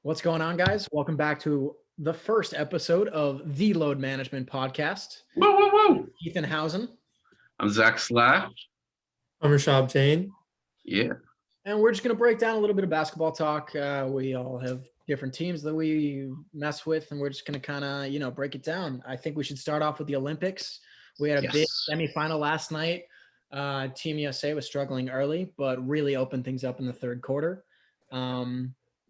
What's going on, guys? Welcome back to the first episode of the Load Management Podcast. Woo, woo, woo. Ethan Housen. I'm Zach Slash. I'm Rishab Jane. Yeah. And we're just going to break down a little bit of basketball talk. We all have different teams that we mess with, and we're just going to kind of, break it down. I think we should start off with the Olympics. We had a big semifinal last night. Team USA was struggling early, but really opened things up in the third quarter.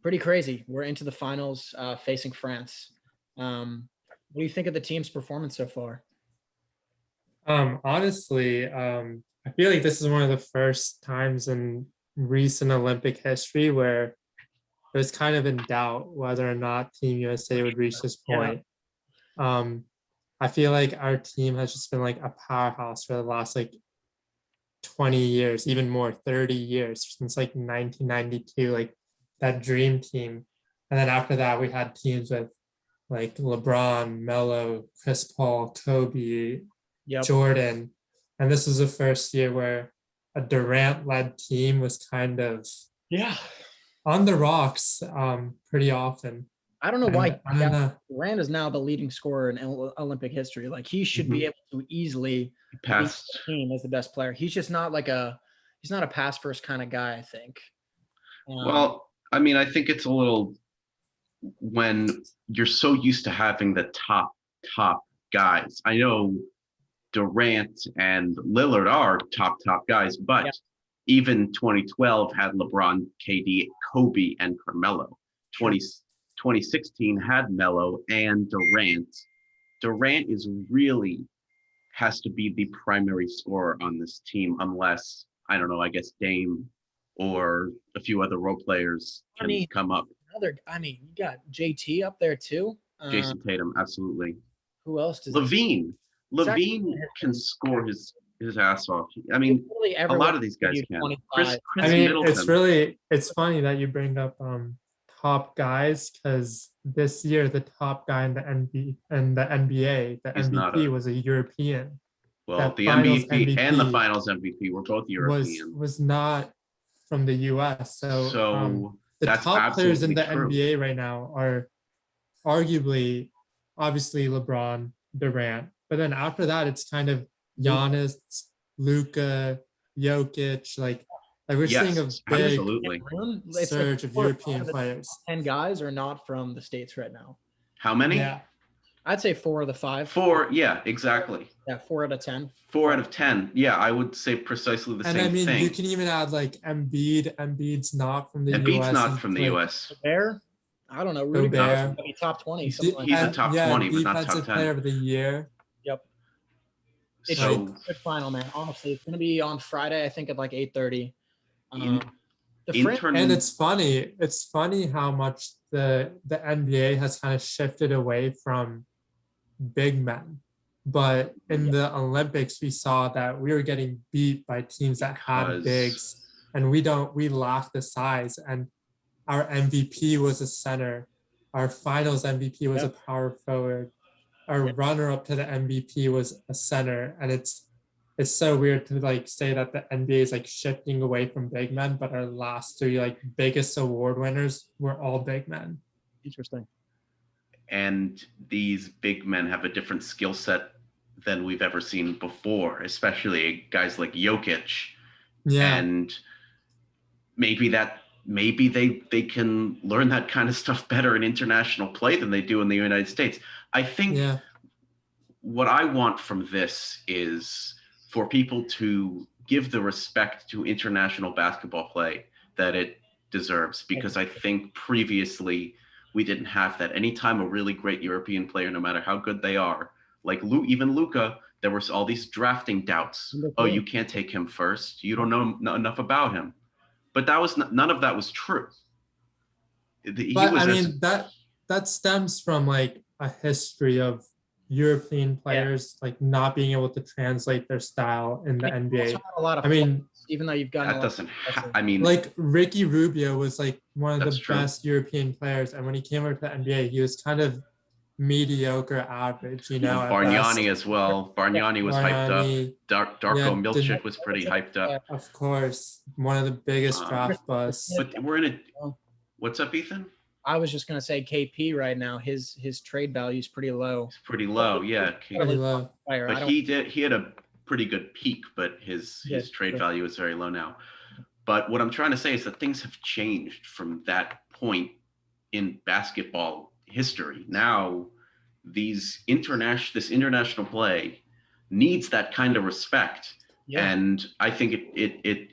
Pretty crazy. We're into the finals facing France. What do you think of the team's performance so far? Honestly, I feel like this is one of the first times in recent Olympic history where it was kind of in doubt whether or not Team USA would reach this point. I feel like our team has just been like a powerhouse for the last 20 years, even more, 30 years, since 1992, that dream team. And then after that, we had teams with LeBron, Melo, Chris Paul, Kobe, Jordan. And this was the first year where a Durant-led team was kind of on the rocks pretty often. I don't know why Durant is now the leading scorer in Olympic history. He should be able to easily pass the team as the best player. He's just not he's not a pass first kind of guy, I think. I think it's a little when you're so used to having the top guys. I know Durant and Lillard are top guys, but even 2012 had LeBron, KD, Kobe, and Carmelo. 2016 had Melo and Durant. Durant has to be the primary scorer on this team, unless, I guess Dame or a few other role players can come up. You got JT up there too. Jason Tatum, absolutely. Who else does Levine can score his ass off. A lot of these guys can. Chris it's funny that you bring up top guys, because this year the top guy in the NBA, the MVP was a European. Well, the MVP and the Finals MVP were both European. Was not from the US. So the that's top players in the true. NBA right now are obviously LeBron, Durant, but then after that it's kind of Giannis, Luka, Jokic. We're seeing a big surge of European players. 10 guys are not from the States right now. How many? Yeah. I'd say 4 of the 5. 4, yeah, exactly. Yeah, 4 out of 10. 4 out of 10. Yeah, I would say precisely the same thing. You can even add Embiid. Embiid's not from the US. Embiid's not from the US. Gobert? I don't know. Rudy Gobert. Maybe top 20. He's a top 20, but not top 10. Defensive player of the year. Yep. It's a good final, man. Honestly, it's going to be on Friday, I think, at 8:30. And it's funny. It's funny how much the NBA has kind of shifted away from big men. But in the Olympics, we saw that we were getting beat by teams that had bigs, and we lack the size. And our MVP was a center. Our finals MVP was a power forward. Our runner-up to the MVP was a center. And it's so weird to say that the NBA is shifting away from big men, but our last 3 biggest award winners were all big men. Interesting. And these big men have a different skill set than we've ever seen before, especially guys like Jokic. Yeah. And maybe they can learn that kind of stuff better in international play than they do in the United States. I think what I want from this is for people to give the respect to international basketball play that it deserves, because I think previously we didn't have that. Anytime a really great European player, no matter how good they are, even Luka, there was all these drafting doubts. Oh, you can't take him first. You don't know enough about him. But none of that was true. That stems from a history of European players not being able to translate their style in the NBA. A lot of even though you've got that doesn't. Ricky Rubio was one of the best European players, and when he came over to the NBA, he was kind of mediocre average, you know. Bargnani as well. Bargnani was hyped up. Darko Milicic was pretty hyped up. Of course, one of the biggest draft busts. But we're in a. What's up, Ethan? I was just gonna say KP right now. His trade value is pretty low. It's pretty low, yeah. Pretty low. But he had a pretty good peak, but his trade value is very low now. But what I'm trying to say is that things have changed from that point in basketball history. Now, this international play needs that kind of respect. Yeah. And I think it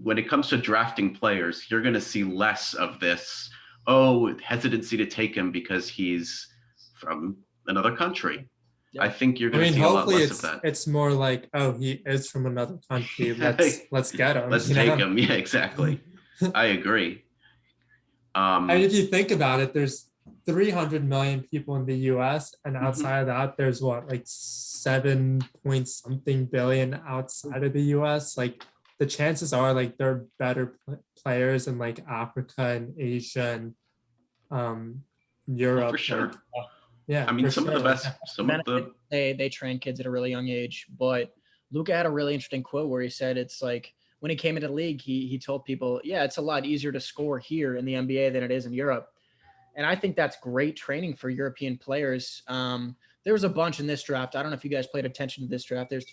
when it comes to drafting players, you're going to see less of this, hesitancy to take him because he's from another country. Yeah. I think you're going to see a lot less of that. It's more like, he is from another country. Let's get him. Let's take him. Yeah, exactly. I agree. And if you think about it, there's 300 million people in the US, and outside of that, there's like 7 point something billion outside of the US. Like the chances are like there are better players in like Africa and Asia and Europe. For sure. Like, yeah, I mean, some of the best. They train kids at a really young age. But Luka had a really interesting quote where he said it's like when he came into the league, he told people, it's a lot easier to score here in the NBA than it is in Europe. And I think that's great training for European players. There was a bunch in this draft. I don't know if you guys paid attention to this draft. There's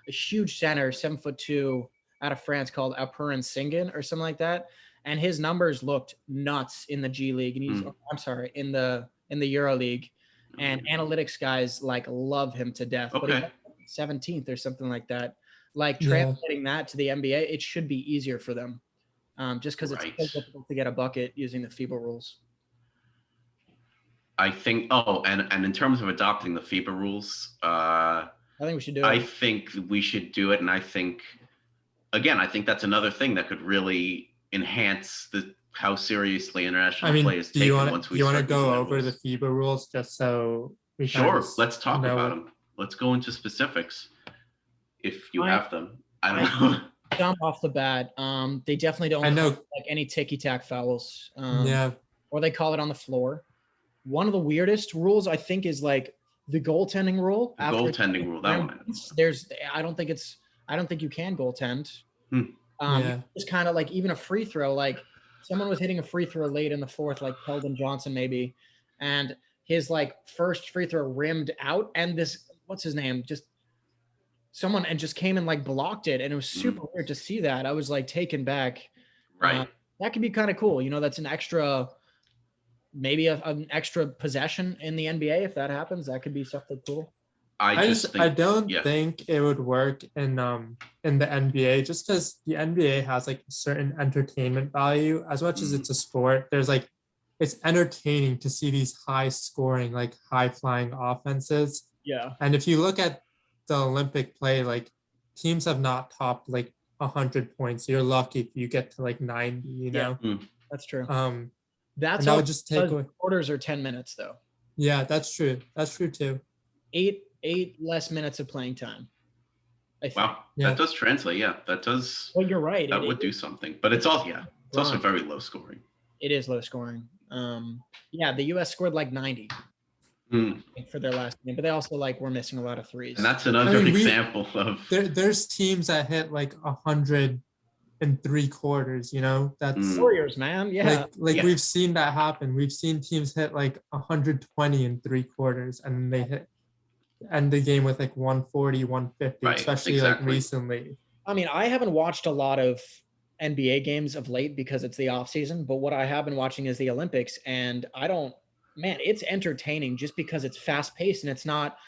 a huge center, 7'2", out of France called Alperen Sengun or something like that. And his numbers looked nuts in the G League. And he's, in the Euro League. And analytics guys like love him to death. Okay. But he's 17th or something like that. Like translating that to the NBA, it should be easier for them. Just because it's so difficult to get a bucket using the FIBA rules. I think. And in terms of adopting the FIBA rules, I think we should do it. I think we should do it, and I think that's another thing that could really enhance how seriously international play is taken once we. Do you want to go over the FIBA rules just so we Sure. Let's talk about them. Let's go into specifics if you have them. I don't know. Jump off the bat. They definitely don't like any ticky-tack fouls. Or they call it on the floor. One of the weirdest rules I think is like the goaltending rule. That one. I don't think you can goaltend. It's kind of like even a free throw. Like someone was hitting a free throw late in the fourth, like Keldon Johnson maybe, and his like first free throw rimmed out, and this what's his name just came and like blocked it, and it was super weird to see that. I was like taken back. Right. That could be kind of cool. That's an extra. Maybe an extra possession in the NBA. If that happens, that could be something cool. I don't think it would work in the NBA just because the NBA has like a certain entertainment value. As much as it's a sport, there's like it's entertaining to see these high scoring, like high flying offenses. Yeah. And if you look at the Olympic play, like teams have not topped like 100 points. You're lucky if you get to like 90. You know. That's true. That would just take away. Quarters are 10 minutes though. Yeah, that's true. That's true too. Eight less minutes of playing time. Wow, that does translate. Yeah, that does. Well, you're right. That would do something, but it's also very low scoring. It is low scoring. The U.S. scored like 90 for their last game, but they also were missing a lot of threes. And that's another example of there's teams that hit like 100 in 3 quarters. That's Warriors, man. Yeah, we've seen that happen. We've seen teams hit like 120 in 3 quarters, and they end the game with like 140, 150, especially like recently. I mean, I haven't watched a lot of NBA games of late because it's the off season, but what I have been watching is the Olympics, and it's entertaining just because it's fast paced and it's not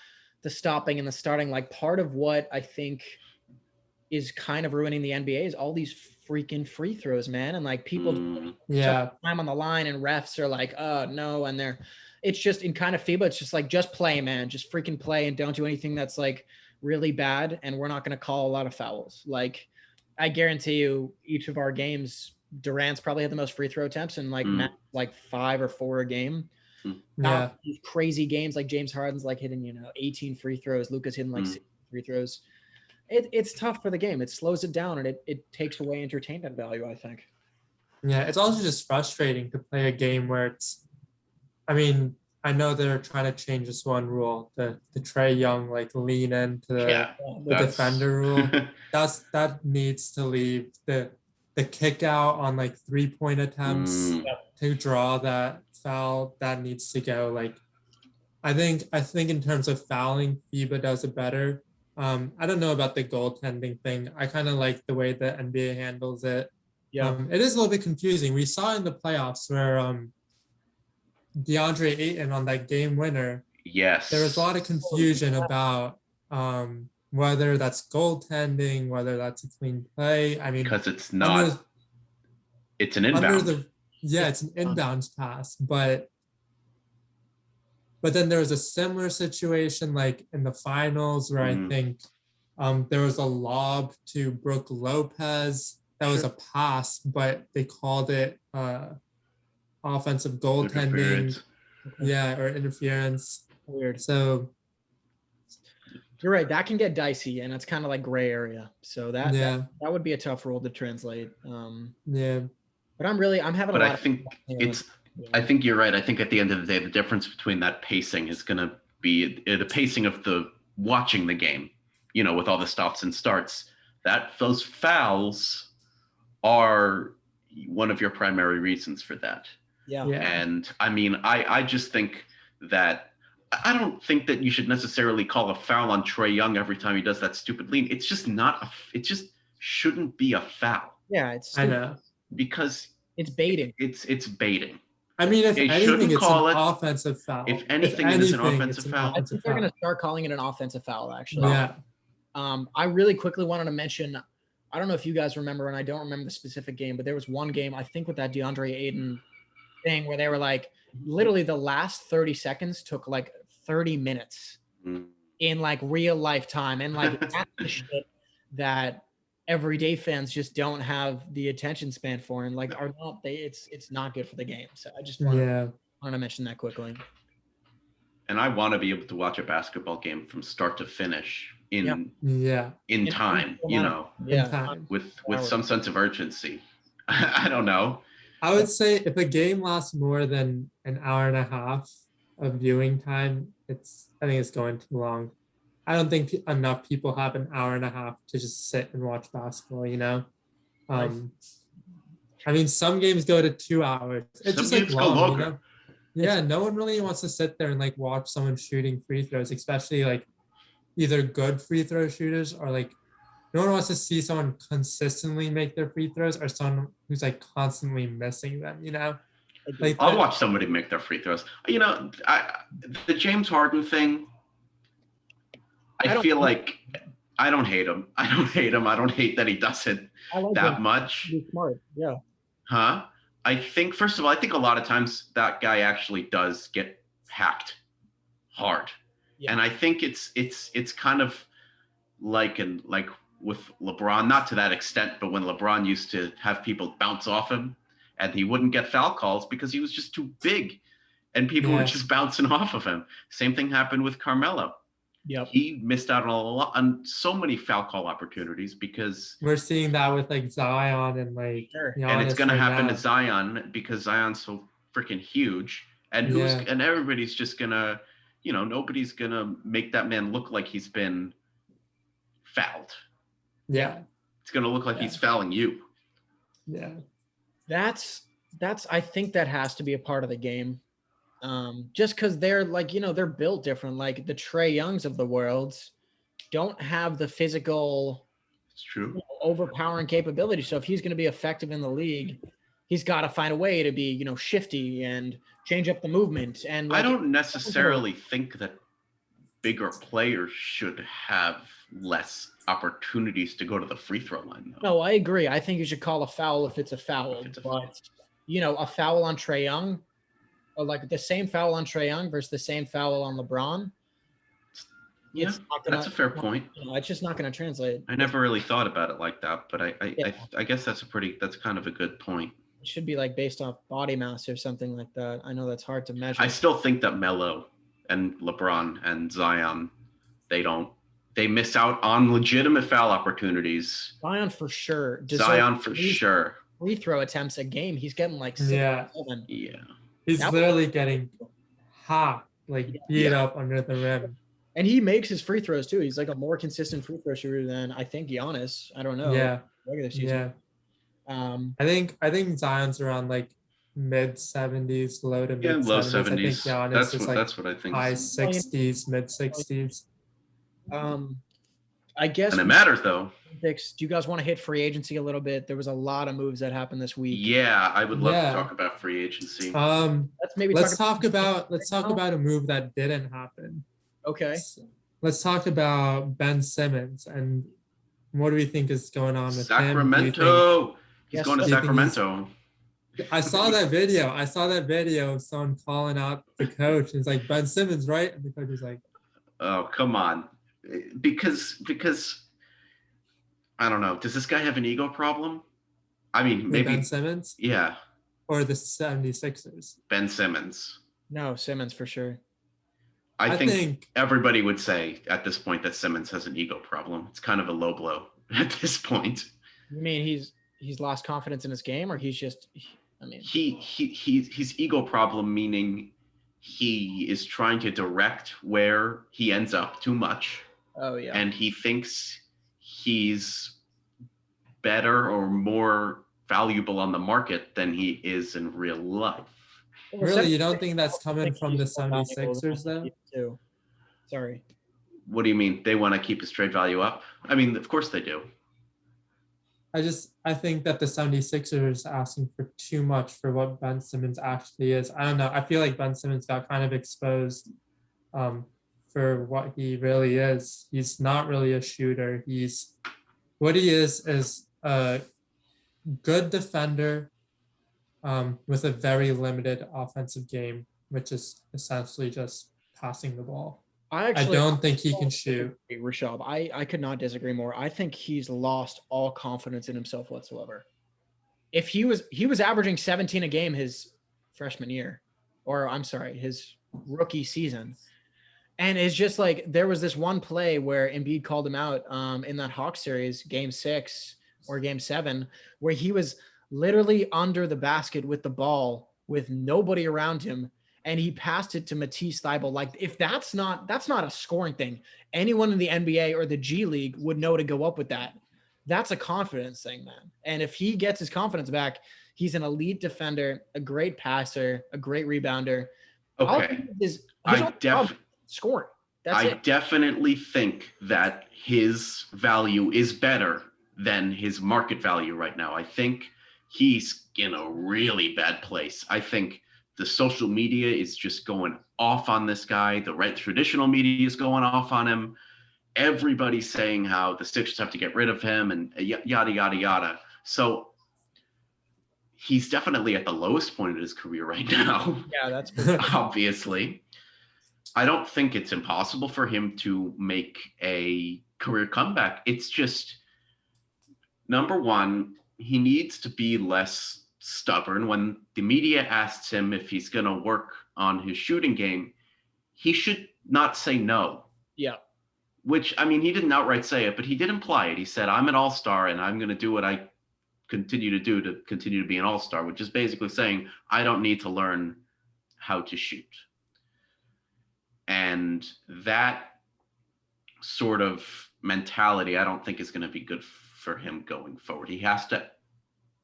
the stopping and the starting. Like part of what I think is kind of ruining the NBA is all these freaking free throws, man. And like people time on the line and refs are like, oh no. And it's just in kind of FIBA, it's just like, just play, man, just freaking play and don't do anything that's like really bad. And we're not going to call a lot of fouls. Like I guarantee you each of our games, Durant's probably had the most free throw attempts and like 5 or 4 a game. Not these crazy games like James Harden's like hitting, 18 free throws. Luka's hitting like 6 free throws. It's tough for the game. It slows it down and it takes away entertainment value, I think. Yeah, it's also just frustrating to play a game where I know they're trying to change this one rule, the Trae Young like lean into the defender rule. That needs to leave. The kick out on like 3-point attempts to draw that foul, that needs to go. Like I think in terms of fouling, FIBA does it better. I don't know about the goaltending thing. I kind of like the way the NBA handles it. Yeah. It is a little bit confusing. We saw in the playoffs where DeAndre Ayton on that game winner. Yes. There was a lot of confusion about whether that's goaltending, whether that's a clean play. I mean, because it's not. It's an inbound. It's an inbound pass, but then there was a similar situation like in the finals where I think there was a lob to Brooke Lopez. That was a pass, but they called it offensive goaltending. Or interference. Weird. So you're right. That can get dicey, and it's kind of like gray area. So that would be a tough rule to translate. But I'm having a lot. I think I think you're right. I think at the end of the day, the difference between that pacing is going to be the pacing of the watching the game, with all the stops and starts. Those fouls are one of your primary reasons for that. Yeah. And I mean, I just think that I don't think that you should necessarily call a foul on Trae Young every time he does that stupid lean. It's just not it just shouldn't be a foul. Yeah, it's I know. Because it's baiting. It's baiting. I mean, if anything, it's an offensive foul. If anything, it is an offensive foul. I think they're going to start calling it an offensive foul, actually. Yeah. I really quickly wanted to mention, I don't know if you guys remember, and I don't remember the specific game, but there was one game, I think with that DeAndre Ayton thing where they were like, literally the last 30 seconds took like 30 minutes in like real life time. And like that's the shit that everyday fans just don't have the attention span for, and like are not it's not good for the game. So I just want to mention that quickly. And I want to be able to watch a basketball game from start to finish in time, with some sense of urgency. I don't know. I would say if a game lasts more than an hour and a half of viewing time, I think it's going too long. I don't think enough people have an hour and a half to just sit and watch basketball, I mean, some games go to 2 hours. It's just like long, Yeah, no one really wants to sit there and like watch someone shooting free throws, especially like either good free throw shooters or like no one wants to see someone consistently make their free throws or someone who's like constantly missing them, Like I'll watch somebody make their free throws. The James Harden thing, I feel like I don't hate him. I don't hate that he does it that much. He's smart. Yeah. Huh? I think a lot of times that guy actually does get hacked hard. Yeah. And I think it's kind of like with LeBron, not to that extent, but when LeBron used to have people bounce off him and he wouldn't get foul calls because he was just too big and people were just bouncing off of him. Same thing happened with Carmelo. Yep. He missed out on so many foul call opportunities because we're seeing that with like Zion and like and it's going to happen to Zion because Zion's so freaking huge and and everybody's just going to, nobody's going to make that man look like he's been fouled. Yeah. It's going to look like he's fouling you. Yeah. That's I think that has to be a part of the game. Just because they're like, they're built different. Like the Trae Youngs of the world don't have the physical, it's true, overpowering capability. So if he's going to be effective in the league, he's got to find a way to be, shifty and change up the movement. And I don't necessarily think that bigger players should have less opportunities to go to the free throw line, though. No, I agree. I think you should call a foul if it's a foul. But a foul on Trae Young, or like the same foul on Trae Young versus the same foul on LeBron. Yeah, that's a fair point. It's just not going to translate. I never really thought about it like that, but I guess that's kind of a good point. It should be like based off body mass or something like that. I know that's hard to measure. I still think that Melo and LeBron and Zion, they miss out on legitimate foul opportunities. Zion for sure. Free throw attempts a game. He's getting like 6 or 7. Yeah. He's literally getting hot, like beat up under the rim. And he makes his free throws too. He's like a more consistent free throw shooter than I think Giannis. I don't know. Yeah. Regular season. Yeah. I think Zion's around like mid 70s, low to mid 70s. Low 70s. I think Giannis is that's what I think. High 60s, mid 60s. I guess. And it matters though. Do you guys want to hit free agency a little bit? There was a lot of moves that happened this week. Yeah, I would love to talk about free agency. Let's talk about a move that didn't happen. Okay. Let's talk about Ben Simmons and what do we think is going on with Sacramento? He's going to Sacramento. I saw that video. Of someone calling out the coach. And it's like, Ben Simmons, right? And the coach is like, oh, come on. Because I don't know. Does this guy have an ego problem? I mean, maybe Ben Simmons? Yeah. Or the 76ers? Ben Simmons. No, Simmons for sure. I think everybody would say at this point that Simmons has an ego problem. It's kind of a low blow at this point. You mean he's lost confidence in his game, or he's just? I mean, his ego problem, meaning he is trying to direct where he ends up too much. Oh yeah. And he thinks he's better or more valuable on the market than he is in real life. Really? You don't think that's coming from the 76ers though? Sorry. What do you mean? They want to keep his trade value up? I mean, of course they do. I think that the 76ers are asking for too much for what Ben Simmons actually is. I don't know. I feel like Ben Simmons got kind of exposed for what he really is. He's not really a shooter. What he is a good defender with a very limited offensive game, which is essentially just passing the ball. I don't think he can shoot. Rishab, I could not disagree more. I think he's lost all confidence in himself whatsoever. If he was averaging 17 a game his freshman year, or I'm sorry, his rookie season. And it's just like there was this one play where Embiid called him out in that Hawks series, game 6 or game 7, where he was literally under the basket with the ball with nobody around him. And he passed it to Matisse Thybulle. Like, if that's not a scoring thing, anyone in the NBA or the G League would know to go up with that. That's a confidence thing, man. And if he gets his confidence back, he's an elite defender, a great passer, a great rebounder. Okay. Scoring. I definitely think that his value is better than his market value right now. I think he's in a really bad place. I think the social media is just going off on this guy. The traditional media is going off on him. Everybody's saying how the Sixers have to get rid of him and yada, yada, yada. So he's definitely at the lowest point of his career right now. Yeah, that's obviously. I don't think it's impossible for him to make a career comeback. It's just, number one, he needs to be less stubborn. When the media asks him if he's going to work on his shooting game, he should not say no. Yeah. Which, I mean, he didn't outright say it, but he did imply it. He said, I'm an all-star and I'm going to do what I continue to do to continue to be an all-star, which is basically saying, I don't need to learn how to shoot. And that sort of mentality, I don't think is going to be good for him going forward. He has to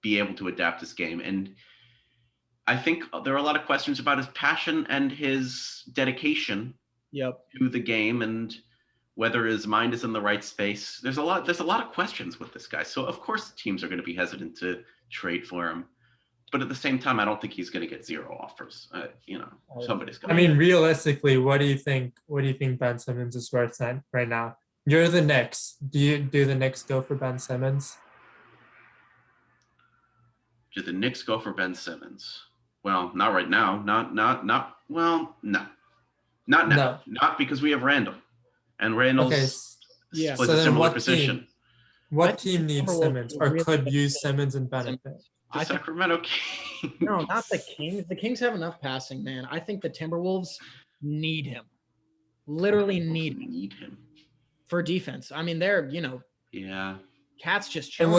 be able to adapt his game. And I think there are a lot of questions about his passion and his dedication to the game and whether his mind is in the right space. There's a lot of questions with this guy. So of course teams are going to be hesitant to trade for him. But at the same time, I don't think he's going to get 0 offers. Somebody's going to. I mean, realistically, what do you think Ben Simmons is worth right now? You're the Knicks. Do the Knicks go for Ben Simmons? Do the Knicks go for Ben Simmons? Well, not right now. No. Not now. No. Not because we have Randall. And Randall's splits a similar position. What team needs Simmons or could use Simmons and benefit? The Sacramento Kings. No, not the Kings. The Kings have enough passing, man. I think the Timberwolves need him. Literally need him. For defense. I mean, they're, Yeah. Cat's just chilling. And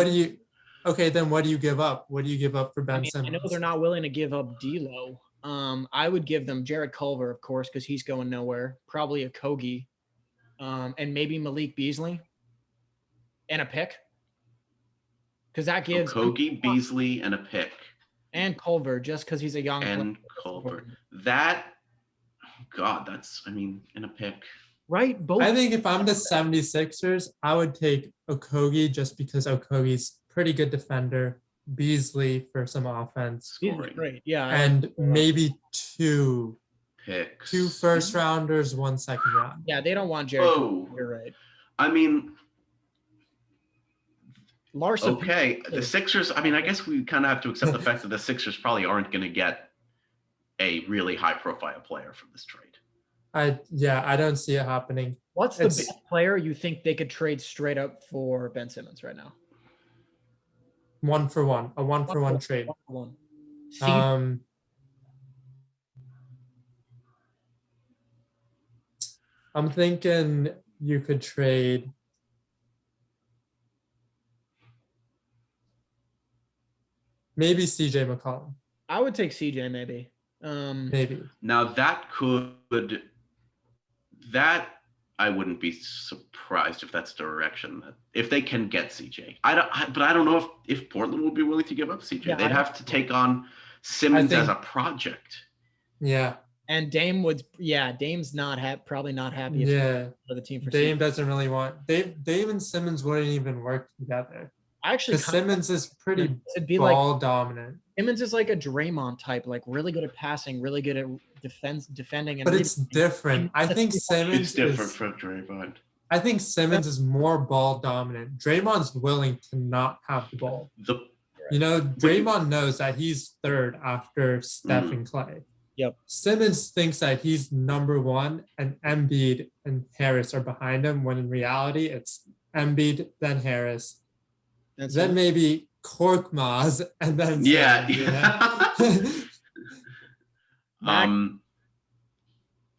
what do you give up? What do you give up for Ben Simmons? I know they're not willing to give up D'Lo. I would give them Jared Culver, of course, because he's going nowhere. Probably a Kogi, and maybe Malik Beasley and a pick. Because that gives Kogi, Beasley, and a pick. And Culver, just because he's a young player. And Culver. That, God, in a pick. Right? Both. I think if I'm the 76ers, I would take Okogie just because Okogie's pretty good defender. Beasley for some offense. Great. Yeah. And maybe two picks. 2 first rounders, 1 second round. Yeah, they don't want Jared. Oh, you're right. Larson. Okay, the Sixers, I guess we kind of have to accept the fact that the Sixers probably aren't going to get a really high-profile player from this trade. I don't see it happening. What's the best player you think they could trade straight up for Ben Simmons right now? 1 for 1, a 1 for 1 trade. 1 for 1. I'm thinking you could trade maybe CJ McCollum. I would take CJ maybe. Maybe. Now I wouldn't be surprised if that's the direction if they can get CJ. But I don't know if Portland would be willing to give up CJ. Yeah, they'd have to take on Simmons as a project. Yeah. And Dame Dame's probably not happy for the team. Dame doesn't really want Dame and Simmons wouldn't even work together. Actually, Simmons is pretty ball dominant. Simmons is like a Draymond type, like really good at passing, really good at defending. But it's different. I think Simmons is different from Draymond. I think Simmons is more ball dominant. Draymond's willing to not have the ball. Draymond knows that he's third after Steph and Clay. Yep. Simmons thinks that he's number 1 and Embiid and Harris are behind him, when in reality it's Embiid, then Harris, then maybe Korkmaz, and then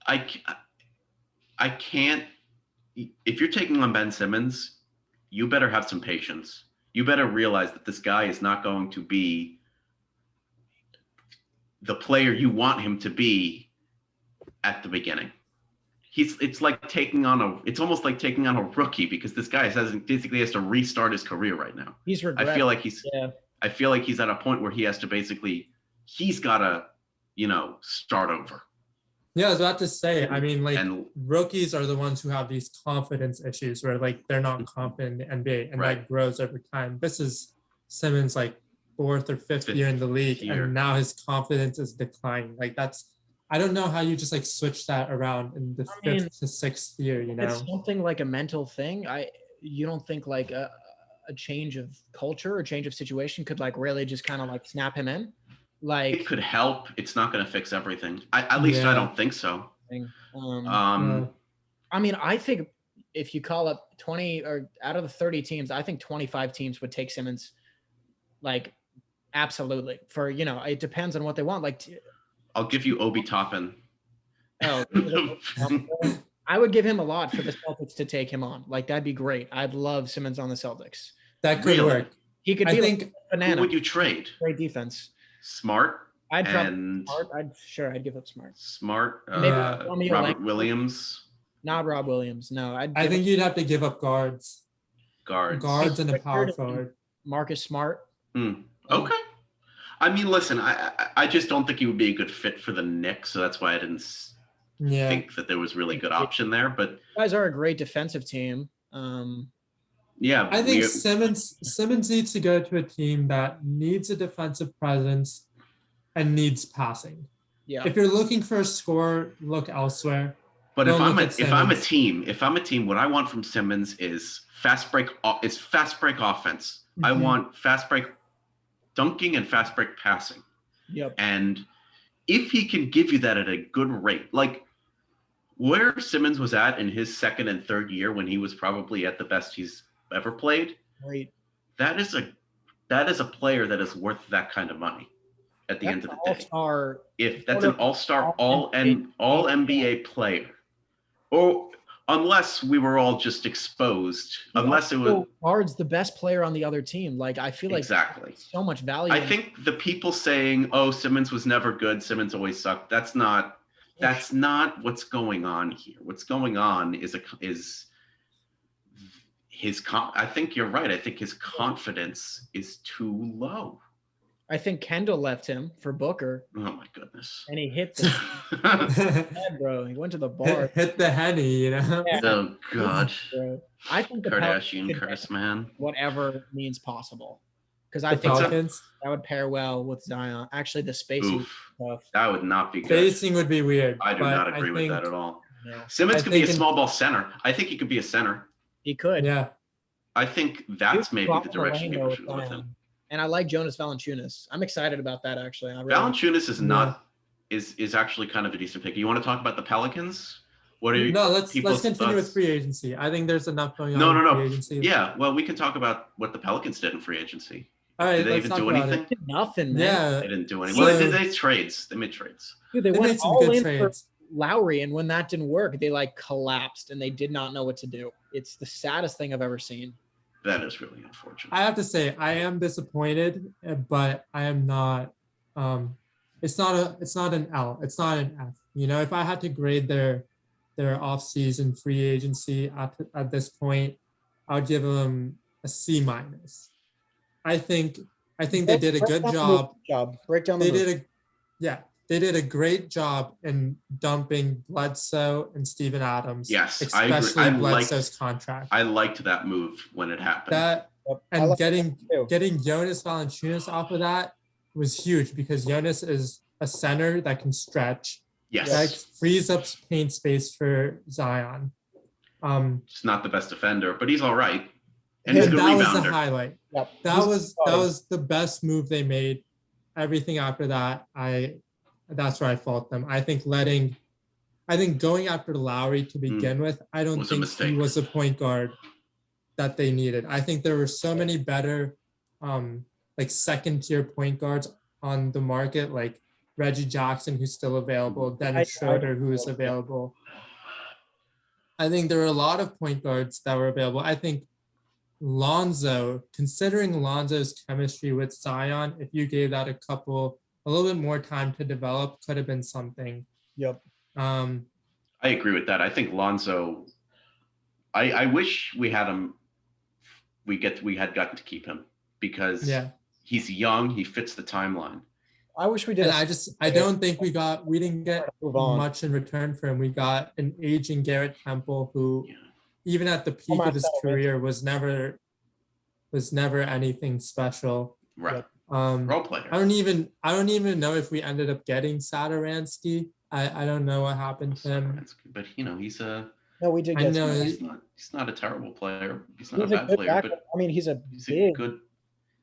I can't. If you're taking on Ben Simmons, you better have some patience. You better realize that this guy is not going to be the player you want him to be at the beginning. It's almost like taking on a rookie, because this guy basically has to restart his career right now. I feel like he's at a point where he's got to start over. Yeah, I was about to say, rookies are the ones who have these confidence issues where they're not confident in the NBA, and that grows over time. This is Simmons 4th or 5th year in the league, and now his confidence is declining. I don't know how you just switch that around in the 5th to 6th year. It's something like a mental thing. You don't think a change of culture or change of situation could really just kind of snap him in? It could help. It's not going to fix everything. I don't think so. I think if you call up 20 or out of the 30 teams, I think 25 teams would take Simmons. Absolutely. For, it depends on what they want. I'll give you Obi Toppin. Oh, I would give him a lot for the Celtics to take him on. That'd be great. I'd love Simmons on the Celtics. That could work. He could be a banana. Who would you trade? Great defense. Smart. I'd give up Smart. Smart. Robert Williams. Not Rob Williams. No, I think you'd have to give up guards. Guards and a power forward. Marcus Smart. Okay. Listen, I just don't think he would be a good fit for the Knicks, so that's why I didn't think that there was really good option there. But you guys are a great defensive team. I think Simmons needs to go to a team that needs a defensive presence and needs passing. Yeah. If you're looking for a score, look elsewhere. But if I'm a team, what I want from Simmons is fast break offense. Mm-hmm. I want fast break dunking and fast break passing. Yep. And if he can give you that at a good rate, where Simmons was at in his second and third year when he was probably at the best he's ever played, right. That is a player that is worth that kind of money at the end of the day. If that's an all-star, all NBA player, or unless we were all just exposed, unless it was Bard's the best player on the other team. Like, I feel like exactly so much value. I think the people saying, "Oh, Simmons was never good. Simmons always sucked." That's not what's going on here. What's going on is I think you're right. I think his confidence is too low. I think Kendall left him for Booker. Oh my goodness! And he hit the head, bro. He went to the bar. Hit the Henny, you know. Yeah. Oh God! I think the Kardashian curse, man. Whatever means possible, because I think that would pair well with Zion. Actually, the spacing stuff. That would not be good. Spacing would be weird. I do not agree with that at all. Yeah. Simmons could be a small ball center. I think he could be a center. He could. Yeah. I think that's maybe the direction people should go with him. And I like Jonas Valanciunas. I'm excited about that, actually. Valanciunas is not is actually kind of a decent pick. You want to talk about the Pelicans? What are you? No, let's continue with free agency. I think there's enough going on. No. Free agency. Yeah, well, we can talk about what the Pelicans did in free agency. All right, did they even do anything? Nothing, man. Yeah, they didn't do anything. Well, they made trades. They made trades. Dude, they went all in for Lowry, and when that didn't work, they collapsed and they did not know what to do. It's the saddest thing I've ever seen. That is really unfortunate. I have to say, I am disappointed, but I am not. It's not an L. It's not an F. You know, if I had to grade their off-season free agency at this point, I would give them a C-. I think they did a good job. Break down the move. They did a great job in dumping Bledsoe and Steven Adams. Yes, especially I agree. Bledsoe's contract. I liked that move when it happened. Getting Jonas Valanciunas off of that was huge because Jonas is a center that can stretch. Yes, that frees up paint space for Zion. He's not the best defender, but he's all right, and he's a good rebounder. That was the highlight. Yep. That was the best move they made. Everything after that, that's where I fault them. I think going after Lowry to begin with, I don't think he was a point guard that they needed. I think there were so many better second tier point guards on the market, like Reggie Jackson, who's still available, Dennis Schroeder, who is available. I think there were a lot of point guards that were available. I think Lonzo, considering Lonzo's chemistry with Zion, if you gave that a little bit more time to develop, could have been something. Yep. I agree with that. I think Lonzo, I wish we had him. We had gotten to keep him because he's young. He fits the timeline. I wish we did. And I don't think we didn't get much in return for him. We got an aging Garrett Temple who, even at the peak of his career, was never anything special. Right. Role player. I don't even know if we ended up getting Satoransky. I don't know what happened to him. But he's a. No, we did. He's not a terrible player. He's not a bad player. Backup. But I mean, he's a good.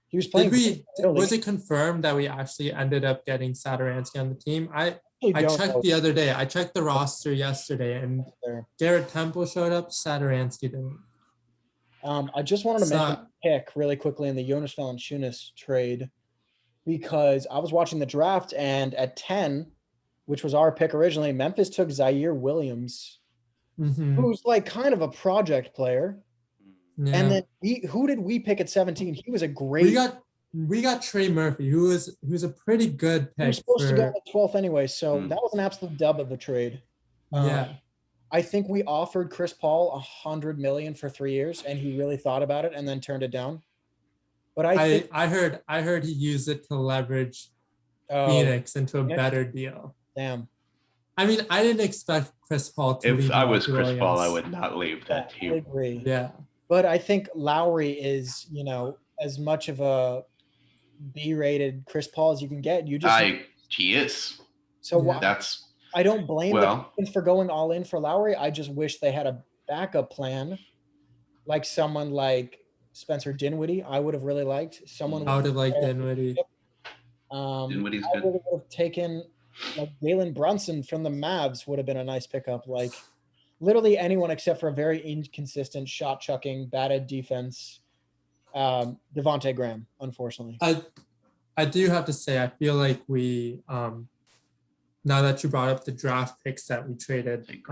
He was playing. Was it confirmed that we actually ended up getting Satoransky on the team? I checked the other day. I checked the roster yesterday, and Garrett Temple showed up. Satoransky didn't. I just wanted to mention pick really quickly in the Jonas Valanciunas trade because I was watching the draft, and at 10, which was our pick originally, Memphis took Zaire Williams, who's kind of a project player. Yeah. And then who did we pick at 17? He was a great. We got Trey Murphy, who's a pretty good pick. He was supposed to go at 12th anyway, so that was an absolute dub of the trade. I think we offered Chris Paul $100 million for 3 years, and he really thought about it and then turned it down. But I heard he used it to leverage Phoenix into a better deal. Damn. I mean, I didn't expect Chris Paul to leave. If I was Chris Paul, I would not leave that team. I agree. Yeah. But I think Lowry is, as much of a B-rated Chris Paul as you can get. He is. So I don't blame them for going all in for Lowry. I just wish they had a backup plan, like someone like Spencer Dinwiddie. I would have really liked someone. I would have liked Dinwiddie. Dinwiddie's I good. would have taken Jalen Brunson from the Mavs. Would have been a nice pickup. Literally anyone except for a very inconsistent shot chucking, batted defense. Devontae Graham, unfortunately. I do have to say, I feel like we, now that you brought up the draft picks that we traded,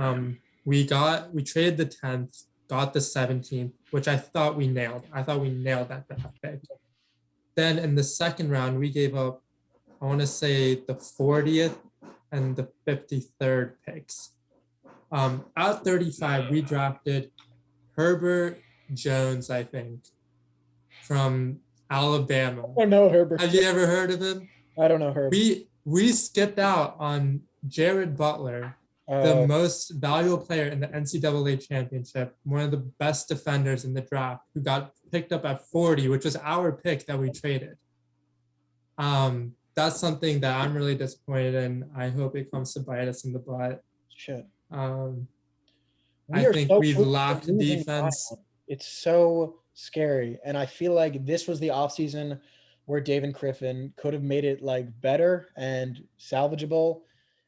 we traded the 10th, got the 17th, which I thought we nailed. I thought we nailed that draft pick. Then in the second round, we gave up, I want to say, the 40th and the 53rd picks. At 35, we drafted Herbert Jones, I think, from Alabama. I don't know Herbert. Have you ever heard of him? I don't know Herbert. We skipped out on Jared Butler, the most valuable player in the NCAA championship, one of the best defenders in the draft, who got picked up at 40, which was our pick that we traded. That's something that I'm really disappointed in. I hope it comes to bite us in the butt. Shit. I think we lacked defense. It's so scary. And I feel like this was the offseason where David Griffin could have made it like better and salvageable.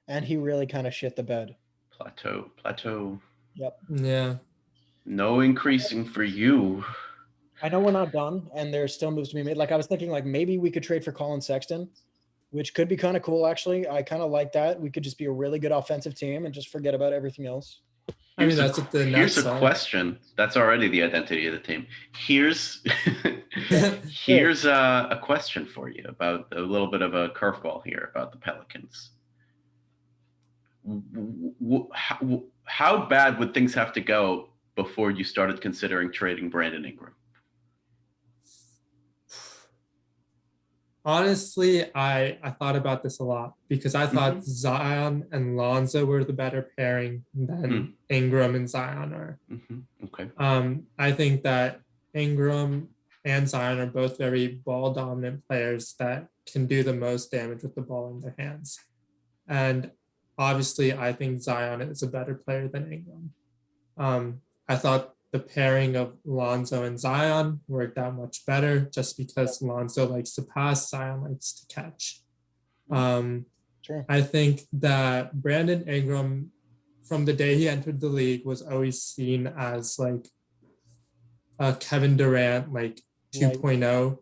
And he really kind of shit the bed. Plateau. Yep. Yeah. No increasing for you. I know we're not done and there's still moves to be made. Like I was thinking like maybe we could trade for Colin Sexton, which could be kind of cool actually. I kind of like that. We could just be a really good offensive team and just forget about everything else. Here's a question. That's already the identity of the team. Here's a question for you about a little bit of a curveball here about the Pelicans. How bad would things have to go before you started considering trading Brandon Ingram? Honestly, I thought about this a lot because I thought Zion and Lonzo were the better pairing than Ingram and Zion are. Okay. I think that Ingram and Zion are both very ball dominant players that can do the most damage with the ball in their hands. And obviously, I think Zion is a better player than Ingram. I thought the pairing of Lonzo and Zion worked out much better just because Lonzo likes to pass, Zion likes to catch. Sure. I think that Brandon Ingram, from the day he entered the league, was always seen as like a Kevin Durant, like 2.0,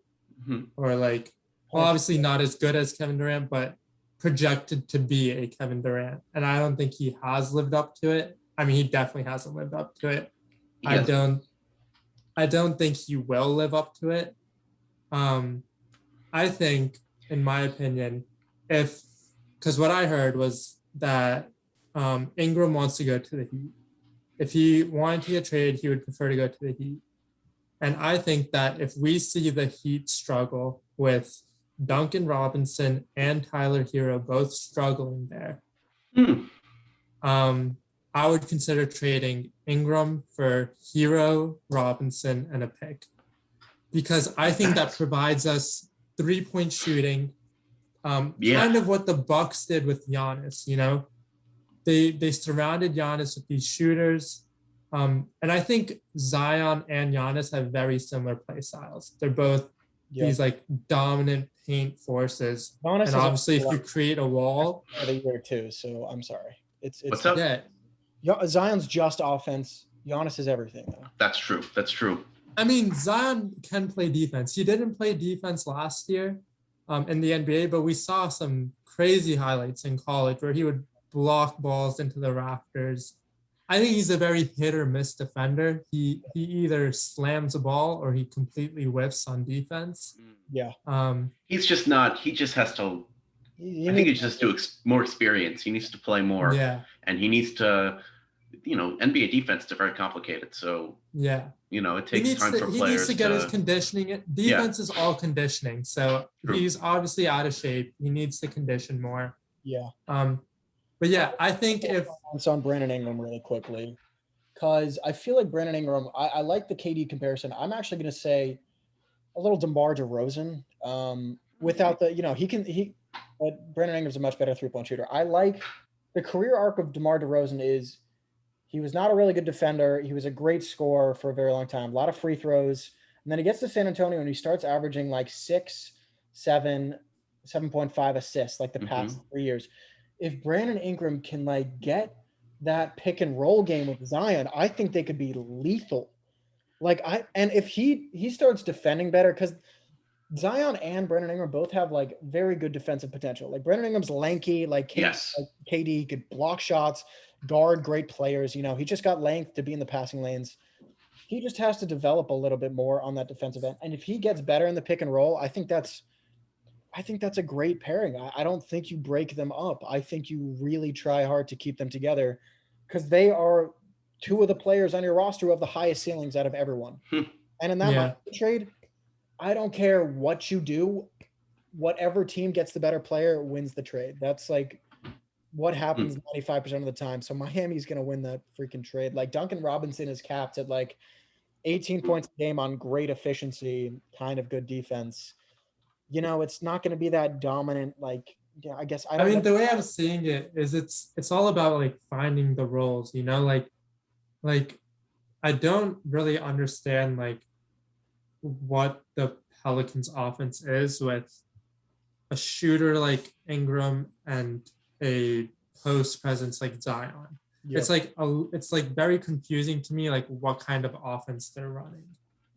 or like, well, obviously not as good as Kevin Durant, but projected to be a Kevin Durant. And I don't think he has lived up to it. I mean, he definitely hasn't lived up to it. Yes. I don't think he will live up to it. I think, in my opinion, because what I heard was that Ingram wants to go to the Heat. If he wanted to get traded, he would prefer to go to the Heat. And I think that if we see the Heat struggle with Duncan Robinson and Tyler Hero both struggling there, I would consider trading Ingram for Hero, Robinson, and a pick. Because I think that provides us 3-point shooting, kind of what the Bucks did with Giannis, you know? They surrounded Giannis with these shooters. And I think Zion and Giannis have very similar play styles. They're both these like dominant paint forces. Giannis and obviously if you create a wall. The year too, so I'm sorry. It's what's up? Yeah, Zion's just offense. Giannis is everything, though. That's true. I mean, Zion can play defense. He didn't play defense last year in the NBA, but we saw some crazy highlights in college where he would block balls into the rafters. I think he's a very hit or miss defender. He either slams a ball or he completely whiffs on defense. Yeah. He's just not. He just has to. I think he just do more experience. He needs to play more. Yeah. And he needs to. NBA defense is very complicated. So it takes time for players. He needs to get his conditioning. Defense is all conditioning. So he's obviously out of shape. He needs to condition more. Yeah. But yeah, I think if it's on Brandon Ingram really quickly, because I feel like Brandon Ingram, I like the KD comparison. I'm actually going to say a little DeMar DeRozan. Without but Brandon Ingram's a much better 3-point shooter. I like the career arc of DeMar DeRozan is he was not a really good defender. He was a great scorer for a very long time, a lot of free throws. And then he gets to San Antonio and he starts averaging like 6, 7, 7.5 assists like the past 3 years. If Brandon Ingram can like get that pick and roll game with Zion, I think they could be lethal. And if he starts defending better, because Zion and Brandon Ingram both have like very good defensive potential. Like Brandon Ingram's lanky, like KD could block shots. guard great players. You know, he just got length to be in the passing lanes. He just has to develop a little bit more on that defensive end. And if he gets better in the pick and roll, I think that's a great pairing. I don't think you break them up. I think you really try hard to keep them together because they are two of the players on your roster who have the highest ceilings out of everyone. And in that trade, I don't care what you do. Whatever team gets the better player wins the trade. That's like what happens 95% of the time. So Miami's going to win that freaking trade. Like Duncan Robinson is capped at like 18 points a game on great efficiency, kind of good defense. You know, it's not going to be that dominant, like, yeah, I guess. I mean, the way I'm seeing it is it's all about like finding the roles, you know, like I don't really understand like what the Pelicans offense is with a shooter like Ingram and a post presence like Zion. Yep. It's like very confusing to me, like what kind of offense they're running.